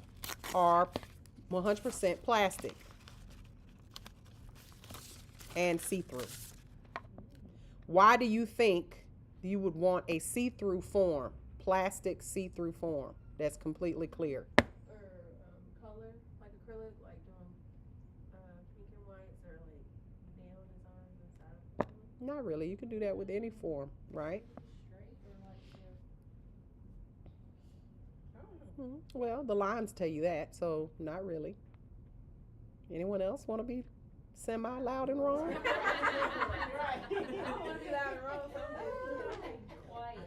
are 100% plastic and see-through. Why do you think you would want a see-through form, plastic see-through form that's completely clear? Or color, like acrylic, like doing pink and whites, or like nail designs inside of it. Not really. You can do that with any form, right? Straight or like Well, the lines tell you that, so not really. Anyone else want to be semi-loud and wrong? Right. I want to be loud and wrong. Quiet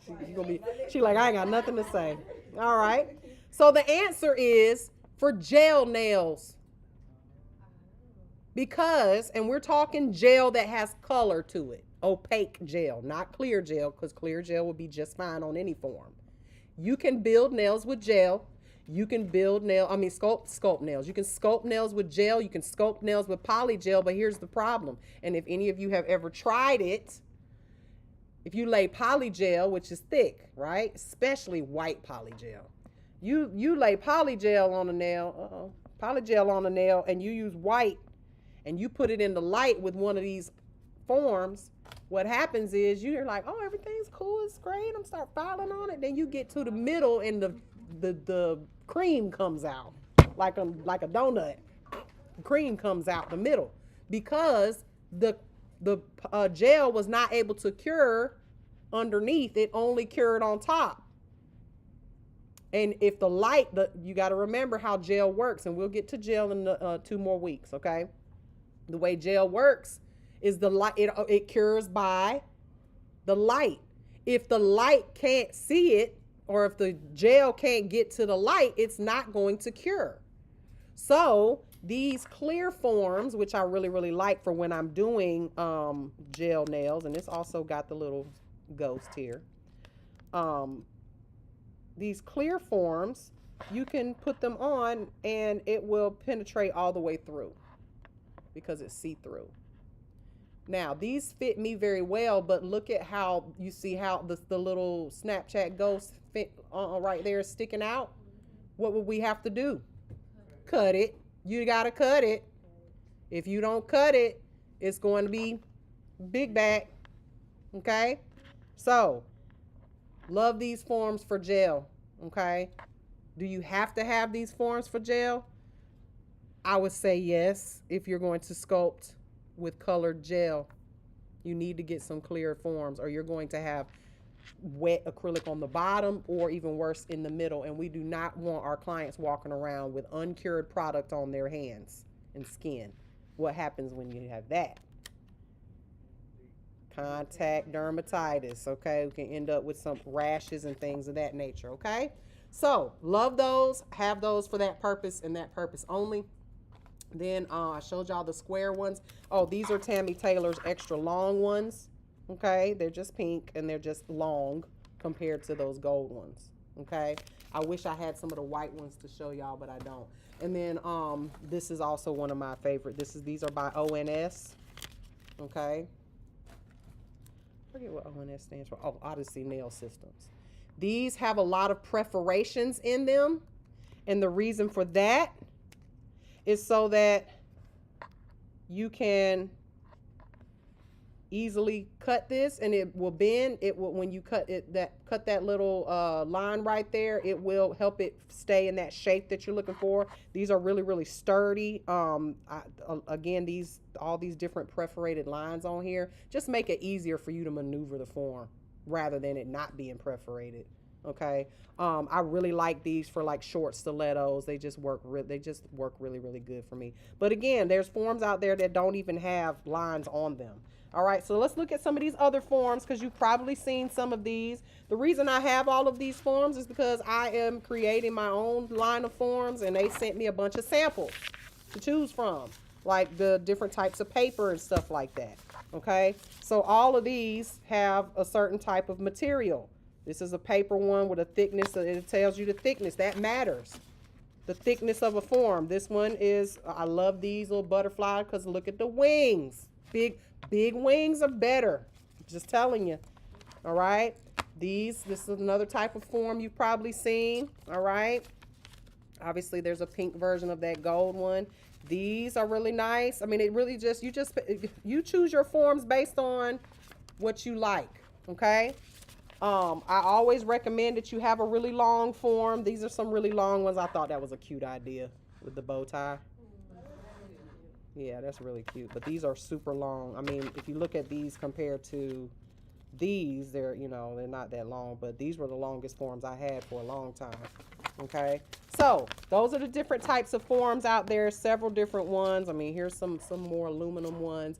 and wrong. She like, I ain't got nothing to say. All right. So the answer is for gel nails. Because, and we're talking gel that has color to it. Opaque gel, not clear gel, because clear gel would be just fine on any form. You can build nails with gel. You can sculpt nails. You can sculpt nails with gel. You can sculpt nails with poly gel, but here's the problem. And if any of you have ever tried it, if you lay poly gel, which is thick, right? Especially white poly gel. You lay poly gel on a nail, and you use white, and you put it in the light with one of these forms, what happens is you're like, oh, everything's cool, it's great. I'm start filing on it. Then you get to the middle and the cream comes out like a donut. The cream comes out the middle because the gel was not able to cure underneath. It only cured on top. And if the light, you got to remember how gel works, and we'll get to gel in 2 more weeks, okay? The way gel works is the light, it cures by the light. If the light can't see it, or if the gel can't get to the light, it's not going to cure. So these clear forms, which I really, really like for when I'm doing gel nails, and this also got the little ghost here. These clear forms, you can put them on and it will penetrate all the way through because it's see-through. Now, these fit me very well, but look at how you see how the little Snapchat ghost fit right there sticking out. What would we have to do? Cut it. You got to cut it. If you don't cut it, it's going to be big back. Okay? So, love these forms for gel. Okay? Do you have to have these forms for gel? I would say yes if you're going to sculpt with colored gel. You need to get some clear forms, or you're going to have wet acrylic on the bottom, or even worse, in the middle. And we do not want our clients walking around with uncured product on their hands and skin. What happens when you have that? Contact dermatitis, okay? We can end up with some rashes and things of that nature, okay? So, love those, have those for that purpose and that purpose only. Then I showed y'all the square ones. Oh, these are Tammy Taylor's extra long ones. Okay, they're just pink and they're just long compared to those gold ones. Okay, I wish I had some of the white ones to show y'all, but I don't. And then this is also one of my favorite. These are by ONS. Okay, forget what ONS stands for. Oh, Odyssey Nail Systems. These have a lot of perforations in them, and the reason for that is so that you can easily cut this, and it will bend. It will, when you cut that little line right there, it will help it stay in that shape that you're looking for. These are really, really sturdy. Again, all these different perforated lines on here just make it easier for you to maneuver the form rather than it not being perforated. Okay. I really like these for like short stilettos. They just work really, really good for me. But again, there's forms out there that don't even have lines on them. All right, so let's look at some of these other forms, because you've probably seen some of these. The reason I have all of these forms is because I am creating my own line of forms, and they sent me a bunch of samples to choose from, like the different types of paper and stuff like that. Okay, so all of these have a certain type of material. This is a paper one with a thickness. It tells you the thickness. That matters. The thickness of a form. This one is, I love these little butterflies because look at the wings. Big wings are better. Just telling you. All right. This is another type of form you've probably seen. All right. Obviously, there's a pink version of that gold one. These are really nice. I mean, it really you choose your forms based on what you like. Okay. I always recommend that you have a really long form. These are some really long ones. I thought that was a cute idea with the bow tie. Yeah, that's really cute. But these are super long. I mean, if you look at these compared to these, they're not that long. But these were the longest forms I had for a long time. Okay. So those are the different types of forms out there. Several different ones. I mean, here's some more aluminum ones.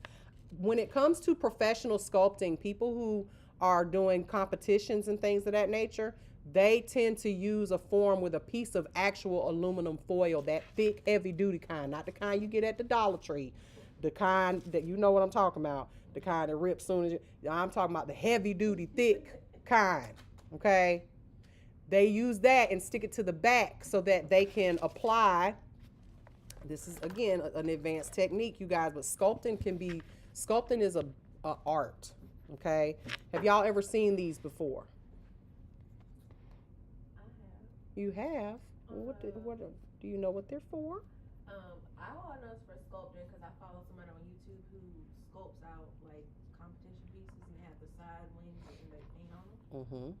When it comes to professional sculpting, people who are doing competitions and things of that nature, they tend to use a form with a piece of actual aluminum foil, that thick, heavy duty kind, not the kind you get at the Dollar Tree, the kind that, you know what I'm talking about, the kind that rips soon as I'm talking about the heavy duty, thick kind. Okay. They use that and stick it to the back so that they can apply. This is again an advanced technique, you guys, but sculpting is a art. Okay, have y'all ever seen these before? I have. You have? What do you know what they're for? I all know it's for sculpting because I follow somebody on YouTube who sculpts out like competition pieces and have the side wings and they paint on them. Mm-hmm.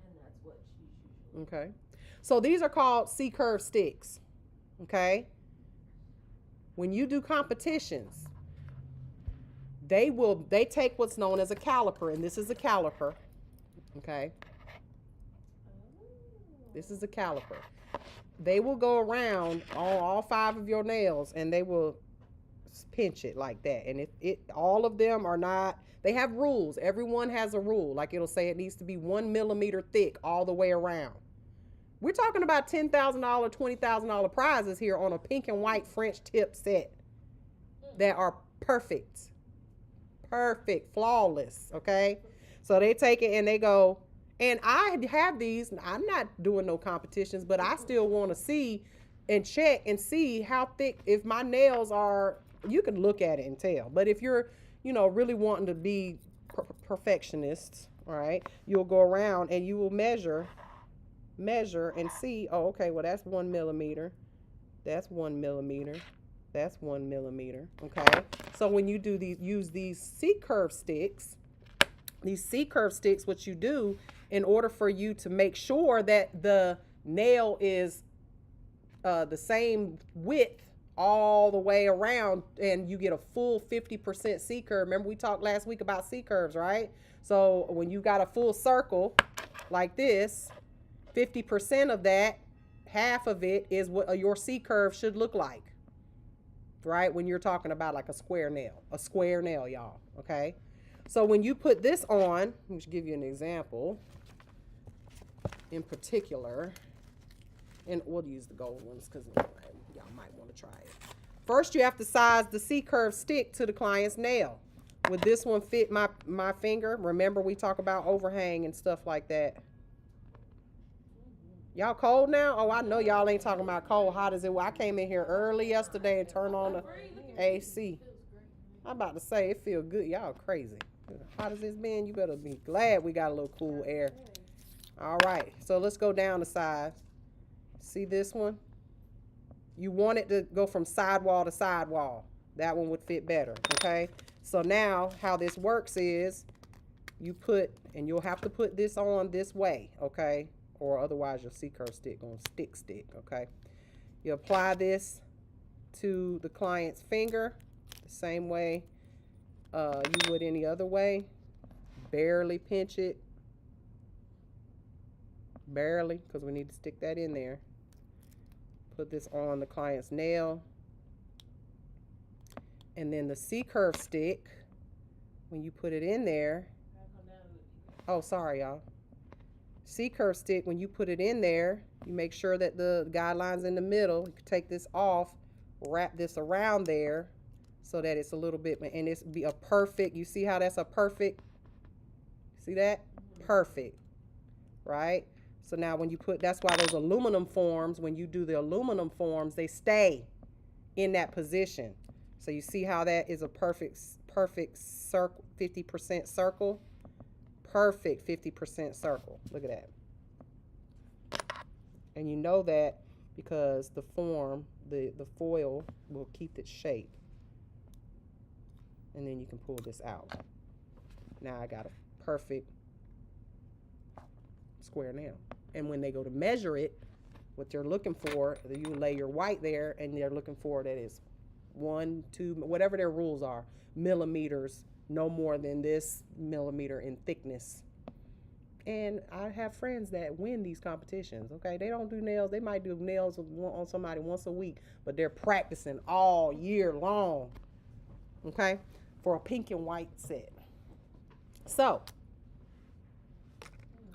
And that's what she's usually. Okay, so these are called C-curve sticks. Okay, when you do competitions, they take what's known as a caliper, and this is a caliper. Okay. This is a caliper. They will go around on all 5 of your nails and they will pinch it like that. And all of them are not, they have rules. Everyone has a rule. Like it'll say it needs to be 1 millimeter thick all the way around. We're talking about $10,000, $20,000 prizes here on a pink and white French tip set that are perfect. Perfect, flawless, okay? So they take it and they go, and I have these, I'm not doing no competitions, but I still want to see and check and see how thick, if my nails are, you can look at it and tell. But if you're, really wanting to be perfectionists, all right, you'll go around and you will measure and see, oh, okay, well, that's 1 millimeter. That's 1 millimeter. That's 1 millimeter, okay? So when you use these C-curve sticks, what you do in order for you to make sure that the nail is the same width all the way around and you get a full 50% C-curve. Remember we talked last week about C-curves, right? So when you got a full circle like this, 50% of that, half of it is what your C-curve should look like. Right? When you're talking about like a square nail, y'all. Okay. So when you put this on, let me give you an example in particular, and we'll use the gold ones because y'all might want to try it. First, you have to size the C-curve stick to the client's nail. Would this one fit my finger? Remember we talk about overhang and stuff like that. Y'all cold now? Oh, I know y'all ain't talking about cold. Hot as it was. I came in here early yesterday and turned on the AC. I'm about to say, it feel good. Y'all crazy. Hot as it's been, you better be glad we got a little cool air. All right, so let's go down the size. See this one? You want it to go from sidewall to sidewall. That one would fit better, okay? So now how this works is you put, and you'll have to put this on this way, okay? Or otherwise your C-curve stick gonna stick, okay? You apply this to the client's finger the same way you would any other way. Barely pinch it. Barely, because we need to stick that in there. Put this on the client's nail. And then the C-curve stick, when you put it in there, oh, sorry, y'all. C-curve stick, when you put it in there, you make sure that the guideline's in the middle. You can take this off, wrap this around there so that it's a little bit, and it's be a perfect, you see how that's a perfect, see that? Perfect, right? So now when you put, that's why those aluminum forms, when you do the aluminum forms, they stay in that position. So you see how that is a perfect circle, 50% circle? Perfect 50% circle. Look at that. And you know that because the form, the foil will keep its shape. And then you can pull this out. Now I got a perfect square nail. And when they go to measure it, what they're looking for, you lay your white there, and they're looking for that is 1, 2, whatever their rules are, millimeters, no more than this millimeter in thickness. And I have friends that win these competitions, okay? They don't do nails. They might do nails on somebody once a week, but they're practicing all year long, okay, for a pink and white set. So,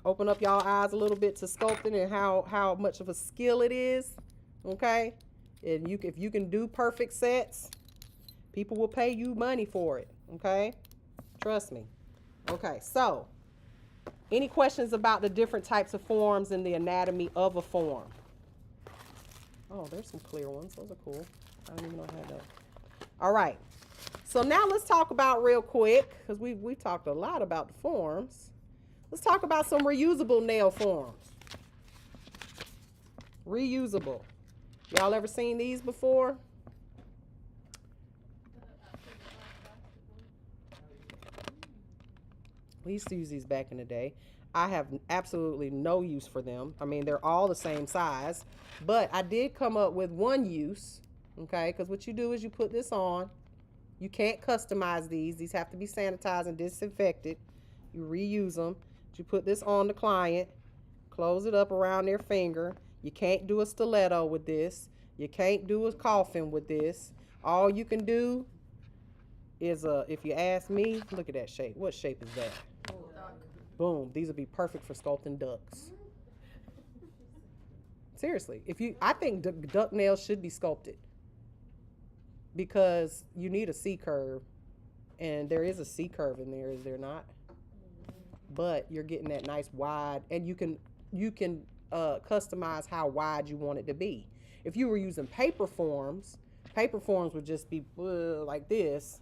open up y'all eyes a little bit to sculpting and how much of a skill it is, okay? And if you can do perfect sets, people will pay you money for it, okay? Trust me. Okay, so any questions about the different types of forms and the anatomy of a form? Oh, there's some clear ones. Those are cool. I don't even know how to. All right. So now let's talk about real quick, because we talked a lot about the forms. Let's talk about some reusable nail forms. Reusable. Y'all ever seen these before? We used to use these back in the day. I have absolutely no use for them. I mean, they're all the same size, but I did come up with one use, okay? Because what you do is you put this on. You can't customize these. These have to be sanitized and disinfected. You reuse them. You put this on the client, close it up around their finger. You can't do a stiletto with this. You can't do a coffin with this. All you can do is, if you ask me, look at that shape. What shape is that? Boom. These would be perfect for sculpting ducks. Seriously. I think duck nails should be sculpted because you need a C-curve, and there is a C-curve in there, is there not? But you're getting that nice wide, and you can customize how wide you want it to be. If you were using paper forms would just be like this,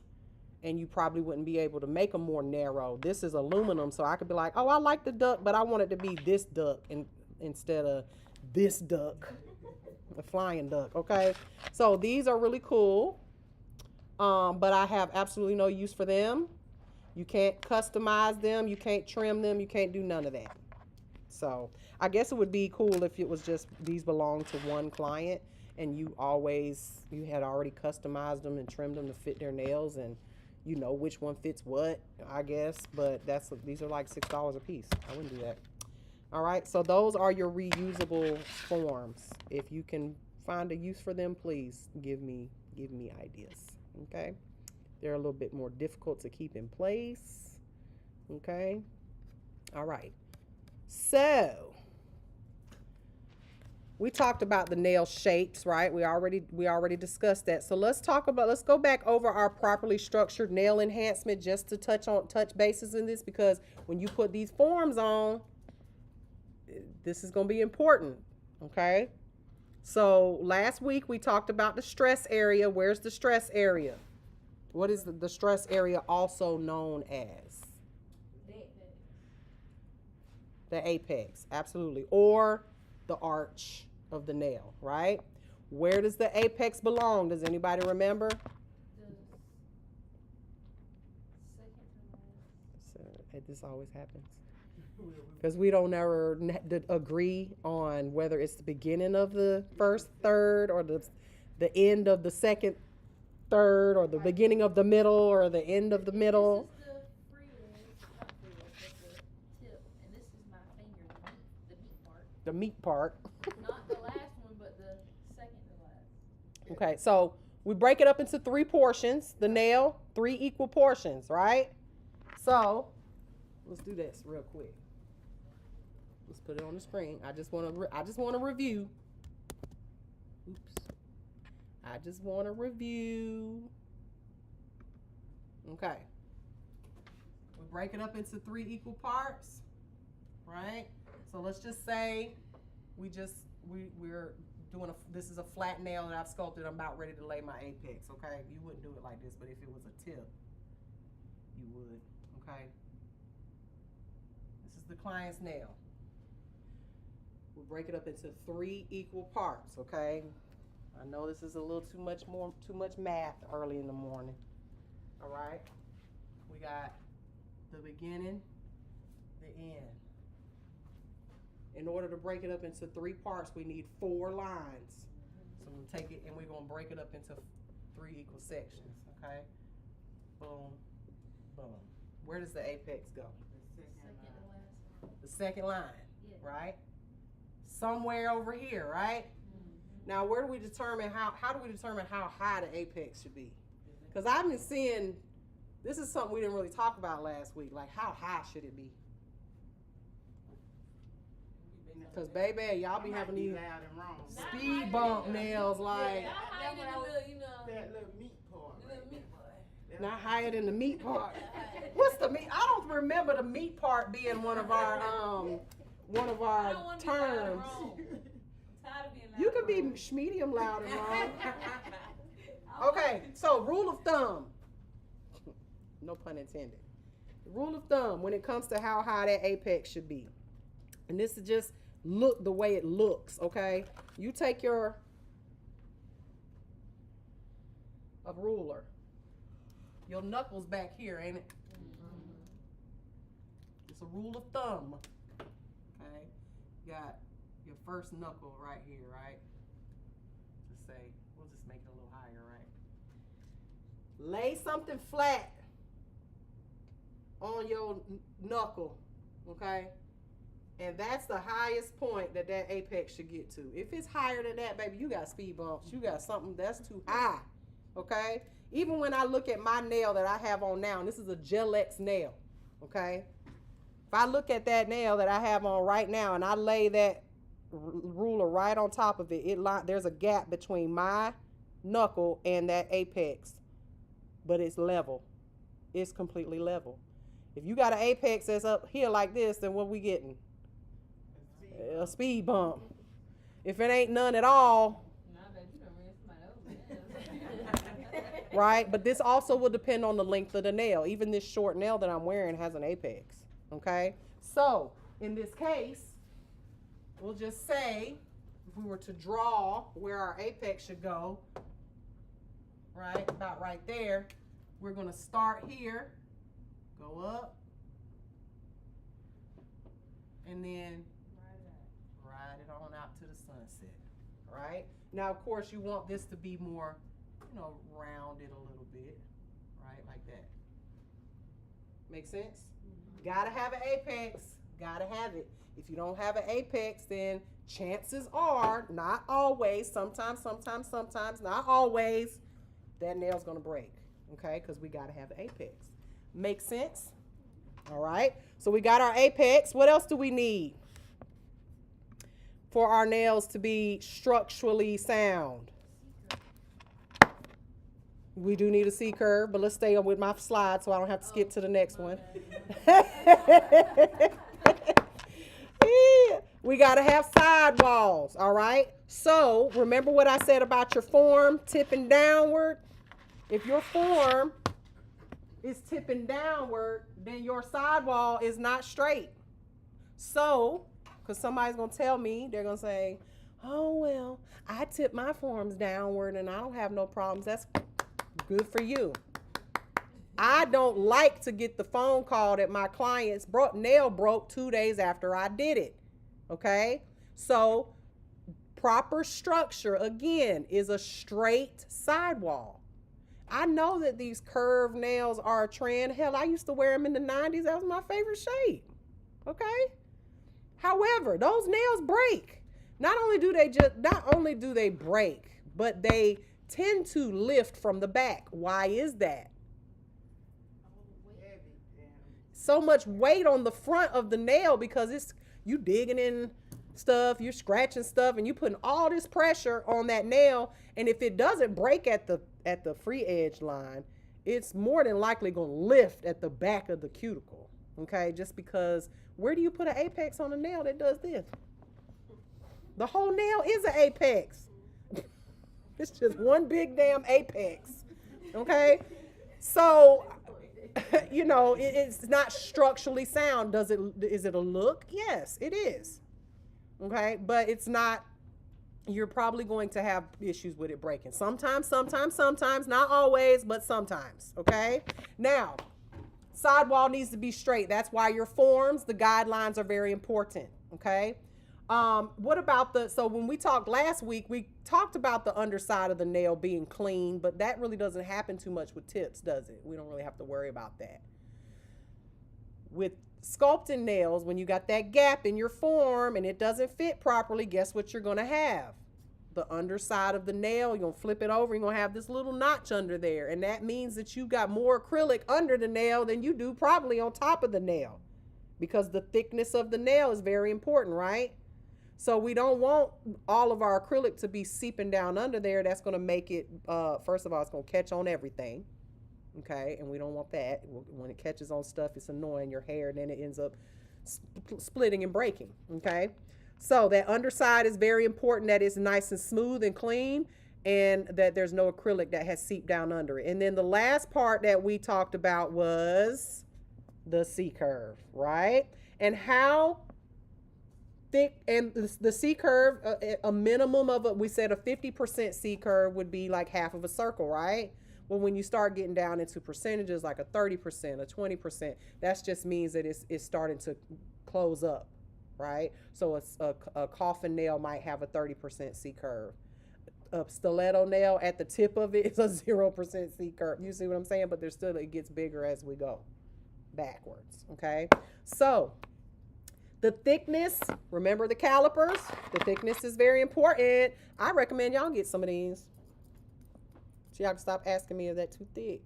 and you probably wouldn't be able to make them more narrow. This is aluminum, so I could be like, oh, I like the duck, but I want it to be this duck instead of this duck, a flying duck, okay? So these are really cool, but I have absolutely no use for them. You can't customize them. You can't trim them. You can't do none of that. So I guess it would be cool if it was just these belong to one client and you had already customized them and trimmed them to fit their nails, and you know which one fits what, I guess. But these are like $6 a piece. I wouldn't do that. All right. So those are your reusable forms. If you can find a use for them, please give me ideas. Okay. They're a little bit more difficult to keep in place. Okay. All right. So we talked about the nail shapes, right? We already discussed that. So let's go back over our properly structured nail enhancement just to touch bases in this, because when you put these forms on, this is going to be important. Okay. So last week we talked about the stress area. Where's the stress area? What is the stress area also known as? The apex, absolutely. Or the arch of the nail, right? Where does the apex belong? Does anybody remember? This always happens. Because we don't ever agree on whether it's the beginning of the first third or the end of the second third or the beginning of the middle or the end of the middle. This is the free edge, not free edge, but the tip, and this is my finger, the meat part. The meat part. Not the last one, but the second to last. Okay, so we break it up into 3 portions. The nail, 3 equal portions, right? So let's do this real quick. Let's put it on the screen. I just want to review. Oops. I just want to review. Okay. We break it up into 3 equal parts, right? So let's just say we're doing this is a flat nail that I've sculpted. I'm about ready to lay my apex, okay? You wouldn't do it like this, but if it was a tip, you would, okay? This is the client's nail. We'll break it up into 3 equal parts, okay? I know this is a little too much math early in the morning. All right? We got the beginning, the end. In order to break it up into 3 parts, we need 4 lines. So we'll take it and we're gonna break it up into 3 equal sections, okay? Boom, boom. Where does the apex go? The second line, Yeah. right? Somewhere over here, right? Now, where do we determine how do we determine how high the apex should be? Because I've been seeing, this is something we didn't really talk about last week, like how high should it be? Because baby, y'all be having these loud and wrong. speed bump nails, like Yeah, I like it, you know. That little meat part. The little meat part. not higher than the meat part. What's the meat? I don't remember the meat part being one of our I don't want to be loud and terms. wrong. I'm tired of being loud You and can wrong. be medium loud and wrong. Okay, so rule of thumb. No pun intended. Rule of thumb when it comes to how high that apex should be. And this is just look the way it looks, okay? You take a ruler. Your knuckles back here, ain't it? It's a rule of thumb. Okay? You got your first knuckle right here, right? Just say, we'll just make it a little higher, right? Lay something flat on your knuckle, okay? And that's the highest point that apex should get to. If it's higher than that, baby, you got speed bumps. You got something that's too high, okay? Even when I look at my nail that I have on now, and this is a Gel-X nail, okay? If I look at that nail that I have on right now and I lay that ruler right on top of it, there's a gap between my knuckle and that apex, but it's level. It's completely level. If you got an apex that's up here like this, then what we getting? A speed bump. If it ain't none at all, right? But this also will depend on the length of the nail. Even this short nail that I'm wearing has an apex, okay? So, in this case, we'll just say, if we were to draw where our apex should go, right, about right there, we're gonna start here, go up, and then ride it on out to the sunset, right? Now, of course, you want this to be more, rounded a little bit, right, like that. Make sense? Gotta have an apex, gotta have it. If you don't have an apex, then chances are, not always, sometimes, not always, that nail's gonna break, okay? Because we gotta have an apex. Make sense? All right, so we got our apex. What else do we need for our nails to be structurally sound? We do need a C-curve, but let's stay on with my slide so I don't have to skip to the next one. We got to have sidewalls, all right? So remember what I said about your form tipping downward? If your form is tipping downward, then your sidewall is not straight. So, because somebody's going to tell me, they're going to say, oh, well, I tip my forms downward and I don't have no problems. That's good for you. I don't like to get the phone call that my client's nail broke 2 days after I did it. Okay? So proper structure, again, is a straight sidewall. I know that these curved nails are a trend. Hell, I used to wear them in the 90s. That was my favorite shape. Okay? However, those nails break. Not only do they break, but they tend to lift from the back. Why is that? So much weight on the front of the nail because you digging in stuff, you're scratching stuff, and you putting all this pressure on that nail. And if it doesn't break at the free edge line, it's more than likely going to lift at the back of the cuticle. Okay, just because where do you put an apex on a nail that does this? The whole nail is an apex. It's just one big damn apex. Okay, so you know, it's not structurally sound. Is it a look? Yes, it is. Okay, but it's not, you're probably going to have issues with it breaking. Sometimes, not always, but sometimes. Okay, now, sidewall needs to be straight. That's why your forms, the guidelines are very important. Okay, what about so when we talked last week, we talked about the underside of the nail being clean, but that really doesn't happen too much with tips, does it? We don't really have to worry about that. With sculpting nails, when you got that gap in your form and it doesn't fit properly, guess what you're going to have? The underside of the nail, you're going to flip it over, you're going to have this little notch under there, and that means that you got more acrylic under the nail than you do probably on top of the nail, because the thickness of the nail is very important, right? So we don't want all of our acrylic to be seeping down under there. That's going to make it, first of all, it's going to catch on everything. Okay, and we don't want that. When it catches on stuff, it's annoying your hair, and then it ends up splitting and breaking. Okay, so that underside is very important, that it's nice and smooth and clean, and that there's no acrylic that has seeped down under it. And then the last part that we talked about was the C-curve, right? And how thick, and the C-curve, a minimum of we said a 50% C-curve would be like half of a circle, right? Well, when you start getting down into percentages like a 30%, a 20%, that just means that it's starting to close up, right? So a coffin nail might have a 30% C-curve. A stiletto nail at the tip of it is a 0% C-curve. You see what I'm saying? But it gets bigger as we go backwards, okay? So the thickness, remember the calipers, the thickness is very important. I recommend y'all get some of these. So y'all can stop asking me, is that too thick?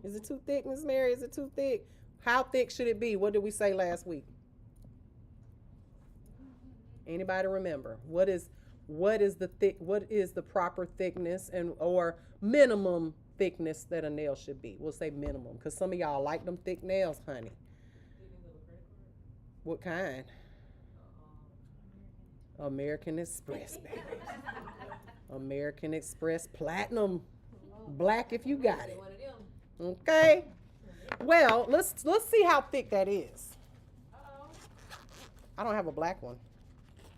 Is it too thick, Miss Mary? Is it too thick? How thick should it be? What did we say last week? Anybody remember? What is the proper thickness or minimum thickness that a nail should be? We'll say minimum, because some of y'all like them thick nails, honey. What kind? American Express, baby. American Express Platinum Black if you got it. Okay. Well, let's see how thick that is. I don't have a black one,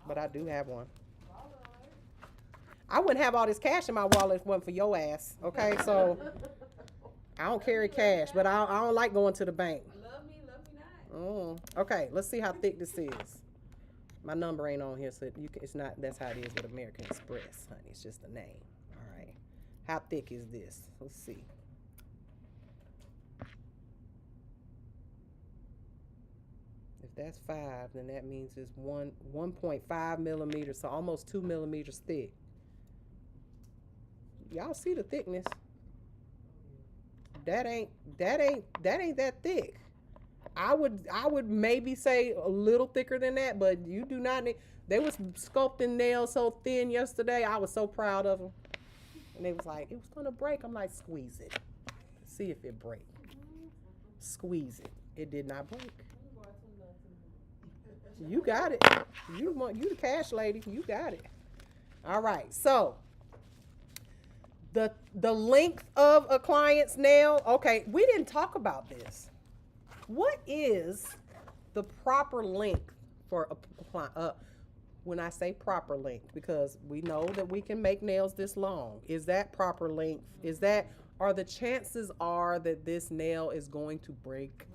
but I do have one. I wouldn't have all this cash in my wallet if it wasn't for your ass. Okay, so I don't carry cash, but I don't like going to the bank. Love me not. Okay, let's see how thick this is. My number ain't on here, so it's not. That's how it is with American Express, honey. It's just a name. All right. How thick is this? Let's see. If that's 5, then that means it's 1.5 millimeters, so almost 2 millimeters thick. Y'all see the thickness? That ain't that thick. I would maybe say a little thicker than that, but you do not need. They was sculpting nails so thin yesterday. I was so proud of them, and they was like, it was gonna break. I'm like, squeeze it, see if it break. Squeeze it. It did not break. You got it. You the cash lady. You got it. All right. So the length of a client's nail. Okay, we didn't talk about this. What is the proper length for when I say proper length, because we know that we can make nails this long. Is that proper length? Is that or the chances are that this nail is going to break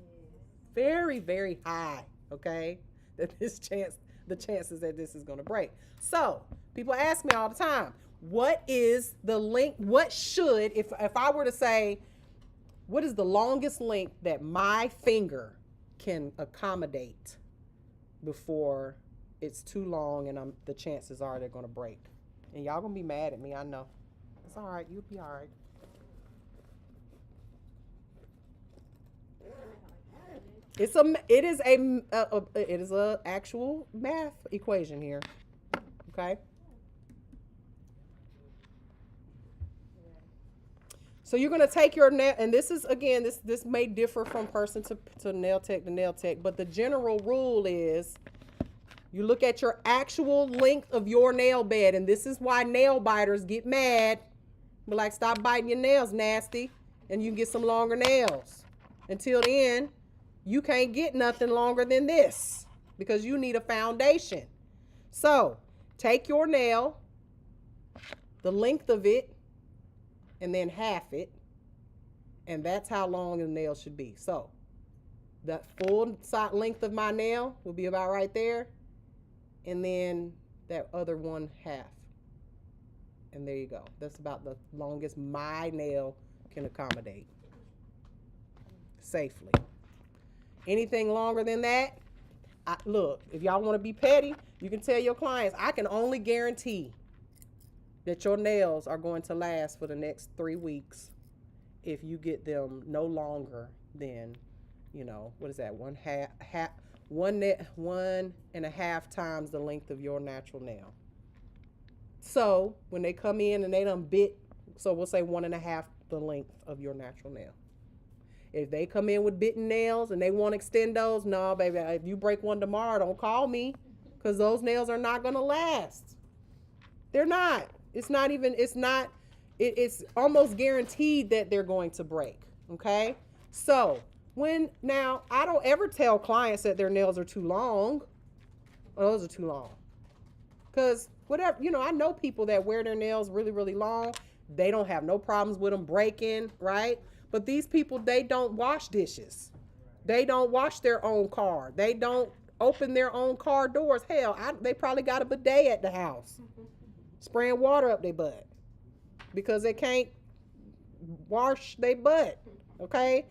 very, very high, okay? That the chances that this is going to break. So people ask me all the time, what is the length, if I were to say, what is the longest length that my finger can accommodate before it's too long and the chances are they're going to break? And y'all going to be mad at me, I know. It's all right, you'll be all right. It is a actual math equation here. Okay. So you're gonna take your nail, and this is again, this may differ from person to nail tech to nail tech, but the general rule is you look at your actual length of your nail bed, and this is why nail biters get mad. But like, stop biting your nails, nasty, and you can get some longer nails. Until then, you can't get nothing longer than this because you need a foundation. So take your nail, the length of it, and then half it, and that's how long the nail should be. So the full side length of my nail will be about right there, and then that other one half. And there you go. That's about the longest my nail can accommodate safely. Anything longer than that, look, if y'all want to be petty, you can tell your clients, I can only guarantee that your nails are going to last for the next 3 weeks if you get them no longer than, what is that, 1.5 times the length of your natural nail. So when they come in and they done bit, so we'll say 1.5 the length of your natural nail. If they come in with bitten nails and they want extendos, no, baby, if you break one tomorrow, don't call me, because those nails are not going to last. They're not. It's almost guaranteed that they're going to break, okay? So now I don't ever tell clients that their nails are too long. Oh, those are too long. Because whatever, I know people that wear their nails really, really long. They don't have no problems with them breaking, right? But these people, they don't wash dishes. They don't wash their own car. They don't open their own car doors. Hell, they probably got a bidet at the house, spraying water up their butt because they can't wash their butt. Okay.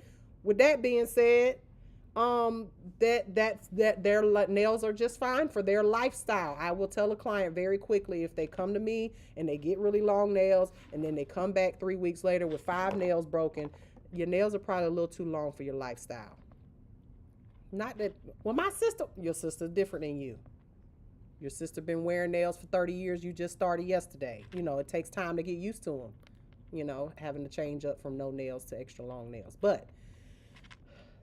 With that being said, that their nails are just fine for their lifestyle. I will tell a client very quickly if they come to me and they get really long nails and then they come back 3 weeks later with 5 nails broken, your nails are probably a little too long for your lifestyle. Not that, well, your sister's different than you. Your sister been wearing nails for 30 years. You just started yesterday. It takes time to get used to them, having to change up from no nails to extra long nails. But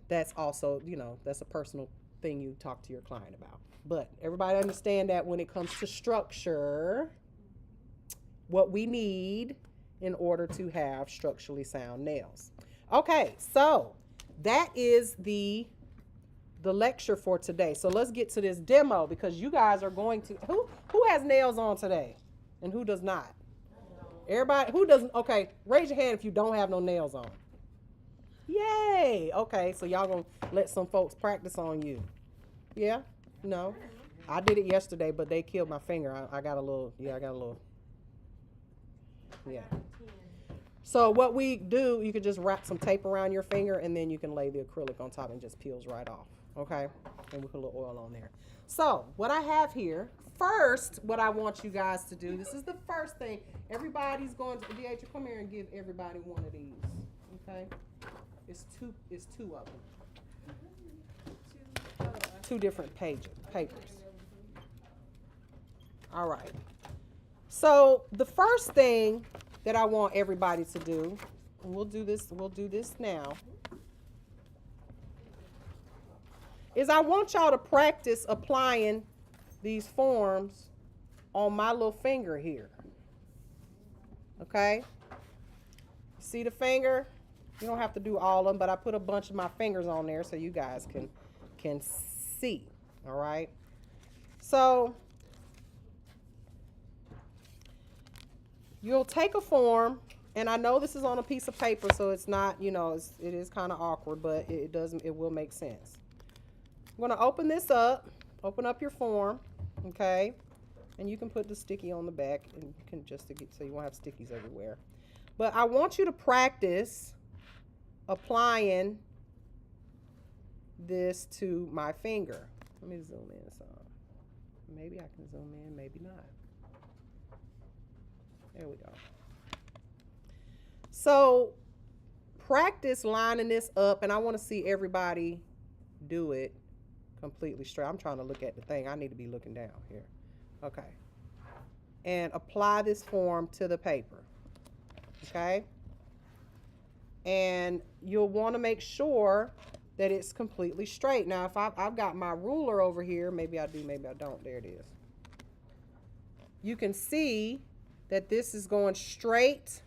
that's also, that's a personal thing you talk to your client about. But everybody understand that when it comes to structure, what we need in order to have structurally sound nails. Okay, so that is the lecture for today. So let's get to this demo because you guys are going to, who has nails on today and who does not? Everybody, who doesn't, okay, raise your hand if you don't have no nails on. Yay! Okay, so y'all gonna let some folks practice on you. Yeah? No? I did it yesterday, but they killed my finger. I got a little. Yeah. So what we do, you could just wrap some tape around your finger and then you can lay the acrylic on top and it just peels right off. Okay? And we put a little oil on there. So what I have here, first, what I want you guys to do, this is the first thing. Everybody's going to, Deidre, come here and give everybody one of these. Okay? It's two of them. 2 different papers. All right. So the first thing that I want everybody to do, and we'll do this now, is I want y'all to practice applying these forms on my little finger here. Okay? See the finger? You don't have to do all of them, but I put a bunch of my fingers on there so you guys can see. All right? So you'll take a form And I know this is on a piece of paper, so it's not, you know, it is kind of awkward, but it will make sense. I'm going to open this up. Open up your form, okay? And you can put the sticky on the back, and you can just so you won't have stickies everywhere. But I want you to practice applying this to my finger. Let me zoom in some. Maybe I can zoom in, maybe not. There we go. So practice lining this up, and I want to see everybody do it completely straight. I'm trying to look at the thing. I need to be looking down here. Okay. And apply this form to the paper. Okay. And you'll want to make sure that it's completely straight. Now, if I've got my ruler over here, maybe I do, maybe I don't. There it is. You can see that this is going straight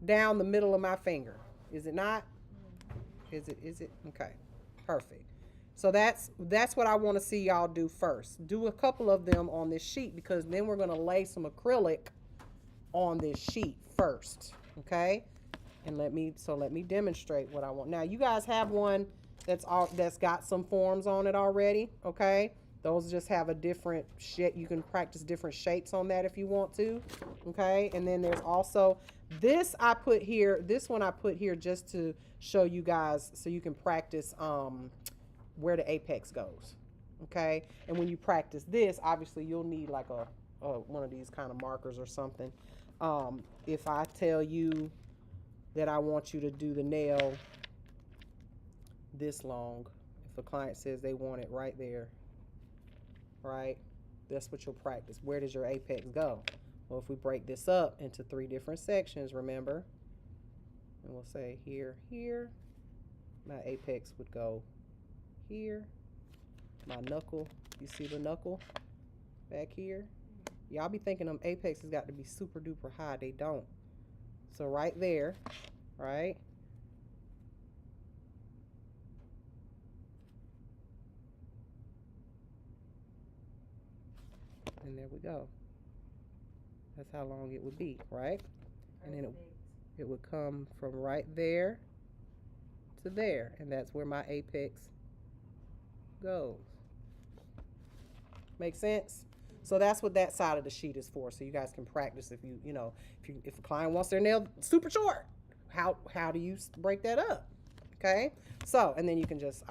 down the middle of my finger. Is it not? Is it? Okay. Perfect. So that's what I want to see y'all do first. Do a couple of them on this sheet, because then we're going to lay some acrylic on this sheet first. Okay? And let me demonstrate what I want. Now, you guys have one that's got some forms on it already, okay? Those just have a different shape. You can practice different shapes on that if you want to, okay? And then there's also this I put here. This one I put here just to show you guys so you can practice where the apex goes, okay? And when you practice this, obviously you'll need like a one of these kind of markers or something. If I tell you that I want you to do the nail this long, if a client says they want it right there, right, that's what you'll practice. Where does your apex go? Well, if we break this up into 3 different sections, remember, and we'll say here, my apex would go here, my knuckle, you see the knuckle back here? Y'all be thinking them apexes got to be super duper high. They don't. So right there, right? And there we go. That's how long it would be, right? And then it would come from right there to there. And that's where my apex goes. Make sense? So that's what that side of the sheet is for. So you guys can practice if if a client wants their nail super short, how do you break that up? Okay. So, and then you can just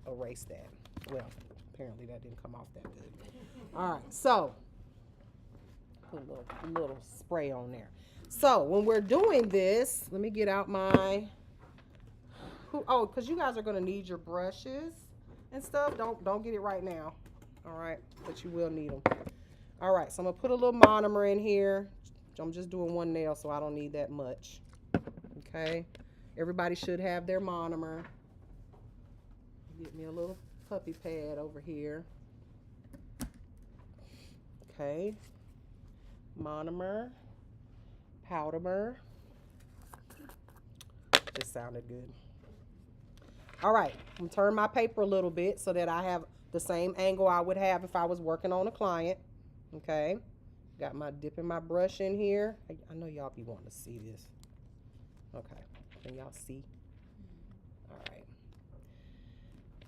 erase that. Well, apparently that didn't come off that good. All right. So put a little spray on there. So when we're doing this, let me get out my. Because you guys are gonna need your brushes and stuff. Don't get it right now. All right, but you will need them. All right, so I'm gonna put a little monomer in here. I'm just doing one nail, so I don't need that much. Okay, everybody should have their monomer. Get me a little puppy pad over here. Okay, monomer, powder. This sounded good. All right, I'm gonna turn my paper a little bit so that I have the same angle I would have if I was working on a client. Okay, got my dipping my brush in here. I know y'all be wanting to see this. Okay, can y'all see? All right,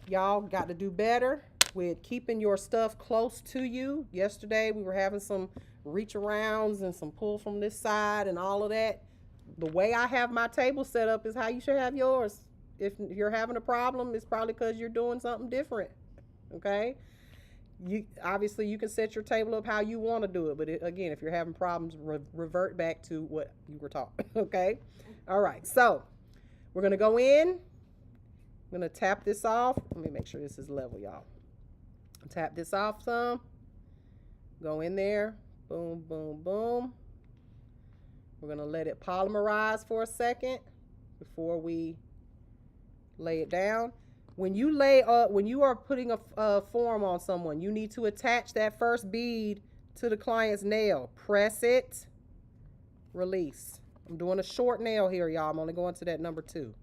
y'all got to do better with keeping your stuff close to you. Yesterday we were having some reach arounds and some pull from this side and all of that. The way I have my table set up is how you should have yours. If you're having a problem, it's probably because you're doing something different. Okay, obviously you can set your table up how you want to do it, but again, if you're having problems, revert back to what you were taught. Okay, all right, so we're gonna go in. I'm gonna tap this off. Let me make sure this is level, y'all. Tap this off some. Go in there. Boom, boom, boom. We're gonna let it polymerize for a second before we lay it down. When you are putting a form on someone, you need to attach that first bead to the client's nail. Press it, release. I'm doing a short nail here, y'all. I'm only going to that number 2.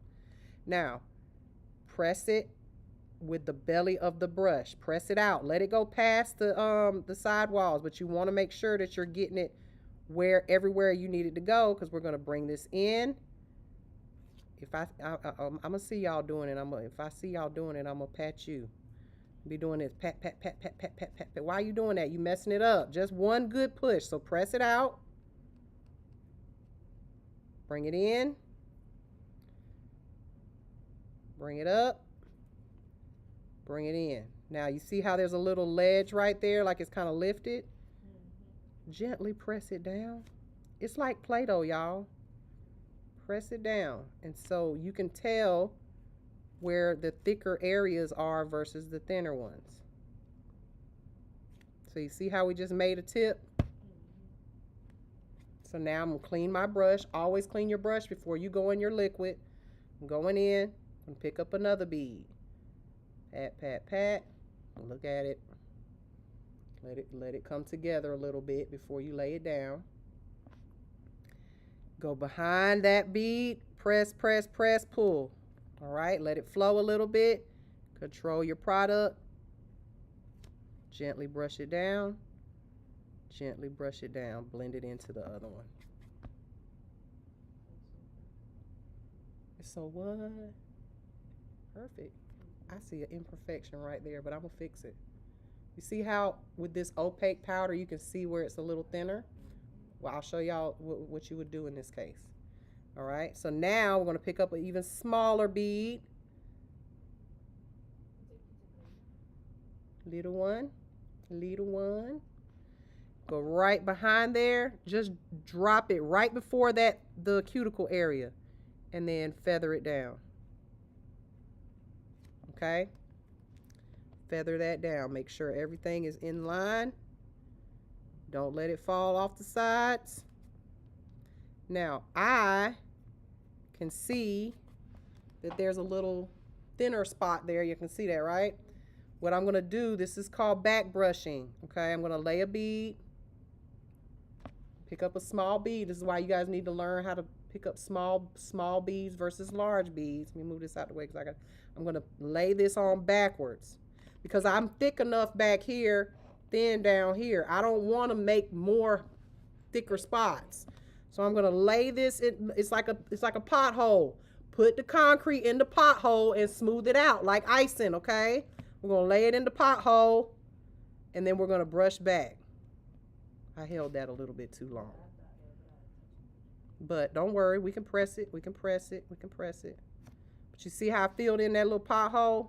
Now, press it with the belly of the brush. Press it out. Let it go past the side walls, but you want to make sure that you're getting it everywhere you need it to go, because we're going to bring this in. If I'm gonna see y'all doing it. If I see y'all doing it, I'm gonna pat you. Be doing this pat, pat, pat, pat, pat, pat, pat, pat. Why are you doing that? You messing it up. Just one good push. So press it out. Bring it in. Bring it up. Bring it in. Now you see how there's a little ledge right there, like it's kind of lifted? Gently press it down. It's like Play-Doh, y'all. Press it down. And so you can tell where the thicker areas are versus the thinner ones. So you see how we just made a tip? So now I'm going to clean my brush. Always clean your brush before you go in your liquid. I'm going in and pick up another bead. Pat, pat, pat. Look at it. Let it come together a little bit before you lay it down. Go behind that bead. Press, press, press, pull. All right, let it flow a little bit. Control your product. Gently brush it down. Gently brush it down. Blend it into the other one. So what? Perfect. I see an imperfection right there, but I'm gonna fix it. You see how with this opaque powder you can see where it's a little thinner? Well, I'll show y'all what you would do in this case. All right, so now we're going to pick up an even smaller bead. Little one, little one. Go right behind there. Just drop it right before the cuticle area, and then feather it down. Okay? Feather that down. Make sure everything is in line. Don't let it fall off the sides. Now, I can see that there's a little thinner spot there. You can see that, right? What I'm going to do, this is called back brushing. Okay, I'm going to lay a bead. Pick up a small bead. This is why you guys need to learn how to pick up small beads versus large beads. Let me move this out of the way because I'm going to lay this on backwards because I'm thick enough back here, thin down here. I don't want to make more thicker spots. So I'm going to lay this in. It's like a pothole. Put the concrete in the pothole and smooth it out like icing, okay? We're going to lay it in the pothole and then we're going to brush back. I held that a little bit too long. But don't worry, we can press it, we can press it, we can press it. But you see how I filled in that little pothole?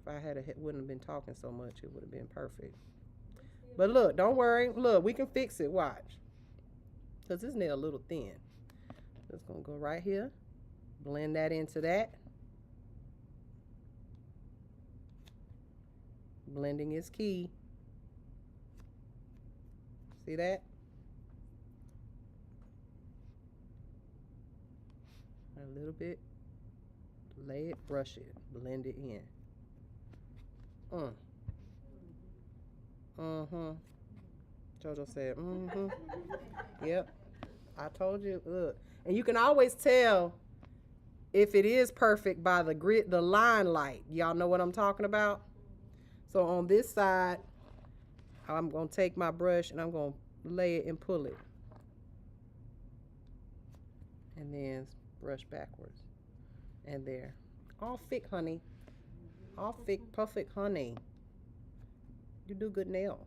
If I wouldn't have been talking so much, it would have been perfect. But look, don't worry. Look, we can fix it. Watch. Because this nail a little thin. Just going to go right here. Blend that into that. Blending is key. See that? A little bit. Lay it, brush it, blend it in. Jojo said, Yep. I told you, look. And you can always tell if it is perfect by the line light. Y'all know what I'm talking about? So on this side, I'm going to take my brush and I'm going to lay it and pull it. And then brush backwards. And there. All thick, honey. All thick, perfect, honey. You do good nail.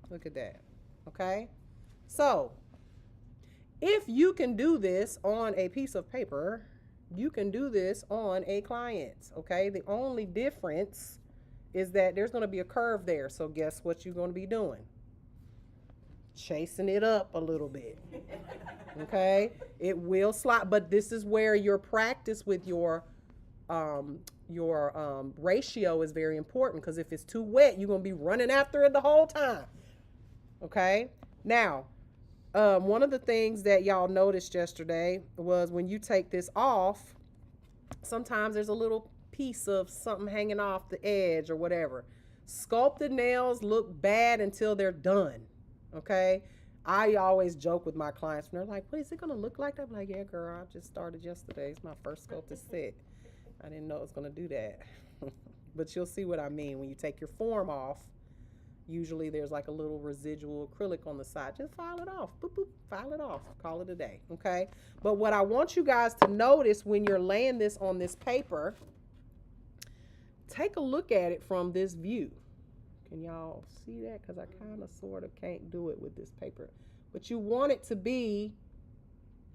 Look at that. Okay? So, if you can do this on a piece of paper, you can do this on a client. Okay? The only difference is that there's going to be a curve there. So guess what you're going to be doing? Chasing it up a little bit. Okay? It will slide, but this is where your practice with your ratio is very important, because if it's too wet, you're going to be running after it the whole time. Okay? Now, one of the things that y'all noticed yesterday was when you take this off, sometimes there's a little piece of something hanging off the edge or whatever. Sculpted nails look bad until they're done. Okay? I always joke with my clients when they're like, what is it going to look like? I'm like, yeah, girl, I just started yesterday. It's my first sculpted set. I didn't know it was going to do that. But you'll see what I mean. When you take your form off, Usually there's like a little residual acrylic on the side. Just file it off. Boop, boop, file it off. Call it a day, okay? But what I want you guys to notice when you're laying this on this paper, take a look at it from this view. Can y'all see that? Because I kind of sort of can't do it with this paper. But you want it to be,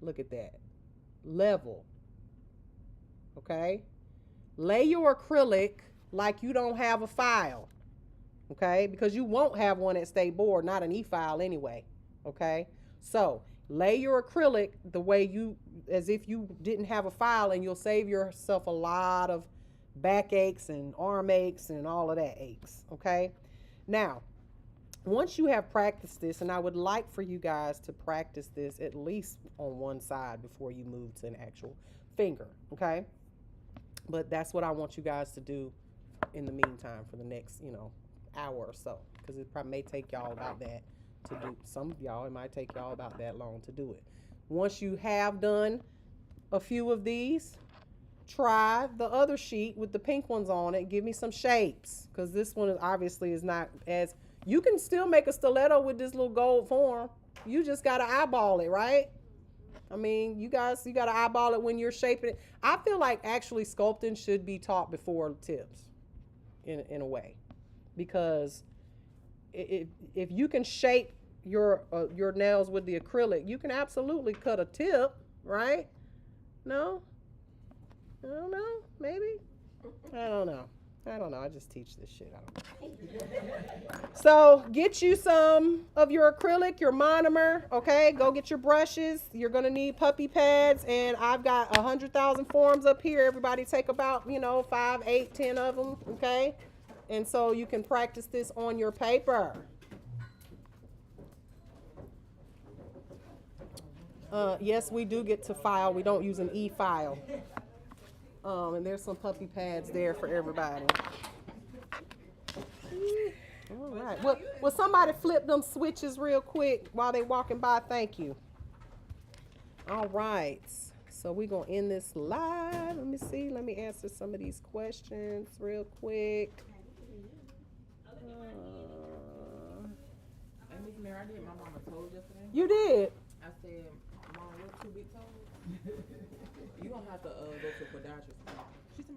look at that, level, okay? Lay your acrylic like you don't have a file, okay? Because you won't have one at State Board, not an e-file anyway, okay? So lay your acrylic the way you, as if you didn't have a file, and you'll save yourself a lot of back aches and arm aches and all of that aches, okay? Now, once you have practiced this, and I would like for you guys to practice this at least on one side before you move to an actual finger, okay? But that's what I want you guys to do in the meantime for the next, hour or so, because it probably may take y'all about that to do. Some of y'all, it might take y'all about that long to do it. Once you have done a few of these, try the other sheet with the pink ones on it. Give me some shapes, because this one is obviously is not as, you can still make a stiletto with this little gold form. You just got to eyeball it, right? I mean, you got to eyeball it when you're shaping it. I feel like actually sculpting should be taught before tips in a way, because if you can shape your nails with the acrylic, you can absolutely cut a tip, right? No? I don't know. Maybe? I don't know. I just teach this shit. I don't know. So get you some of your acrylic, your monomer, okay? Go get your brushes. You're going to need puppy pads, and I've got 100,000 forms up here. Everybody take about, 5, 8, 10 of them, okay? And so you can practice this on your paper. Yes, we do get to file. We don't use an e-file. And there's some puppy pads there for everybody. All right. Will somebody flip them switches real quick while they walking by? Thank you. All right. So we're going to end this live. Let me see. Let me answer some of these questions real quick. Hey, Miss Mary, I did my mama told yesterday. You did? I said, Mom, what's 2 big toes? You don't have to go to a podiatrist. She said,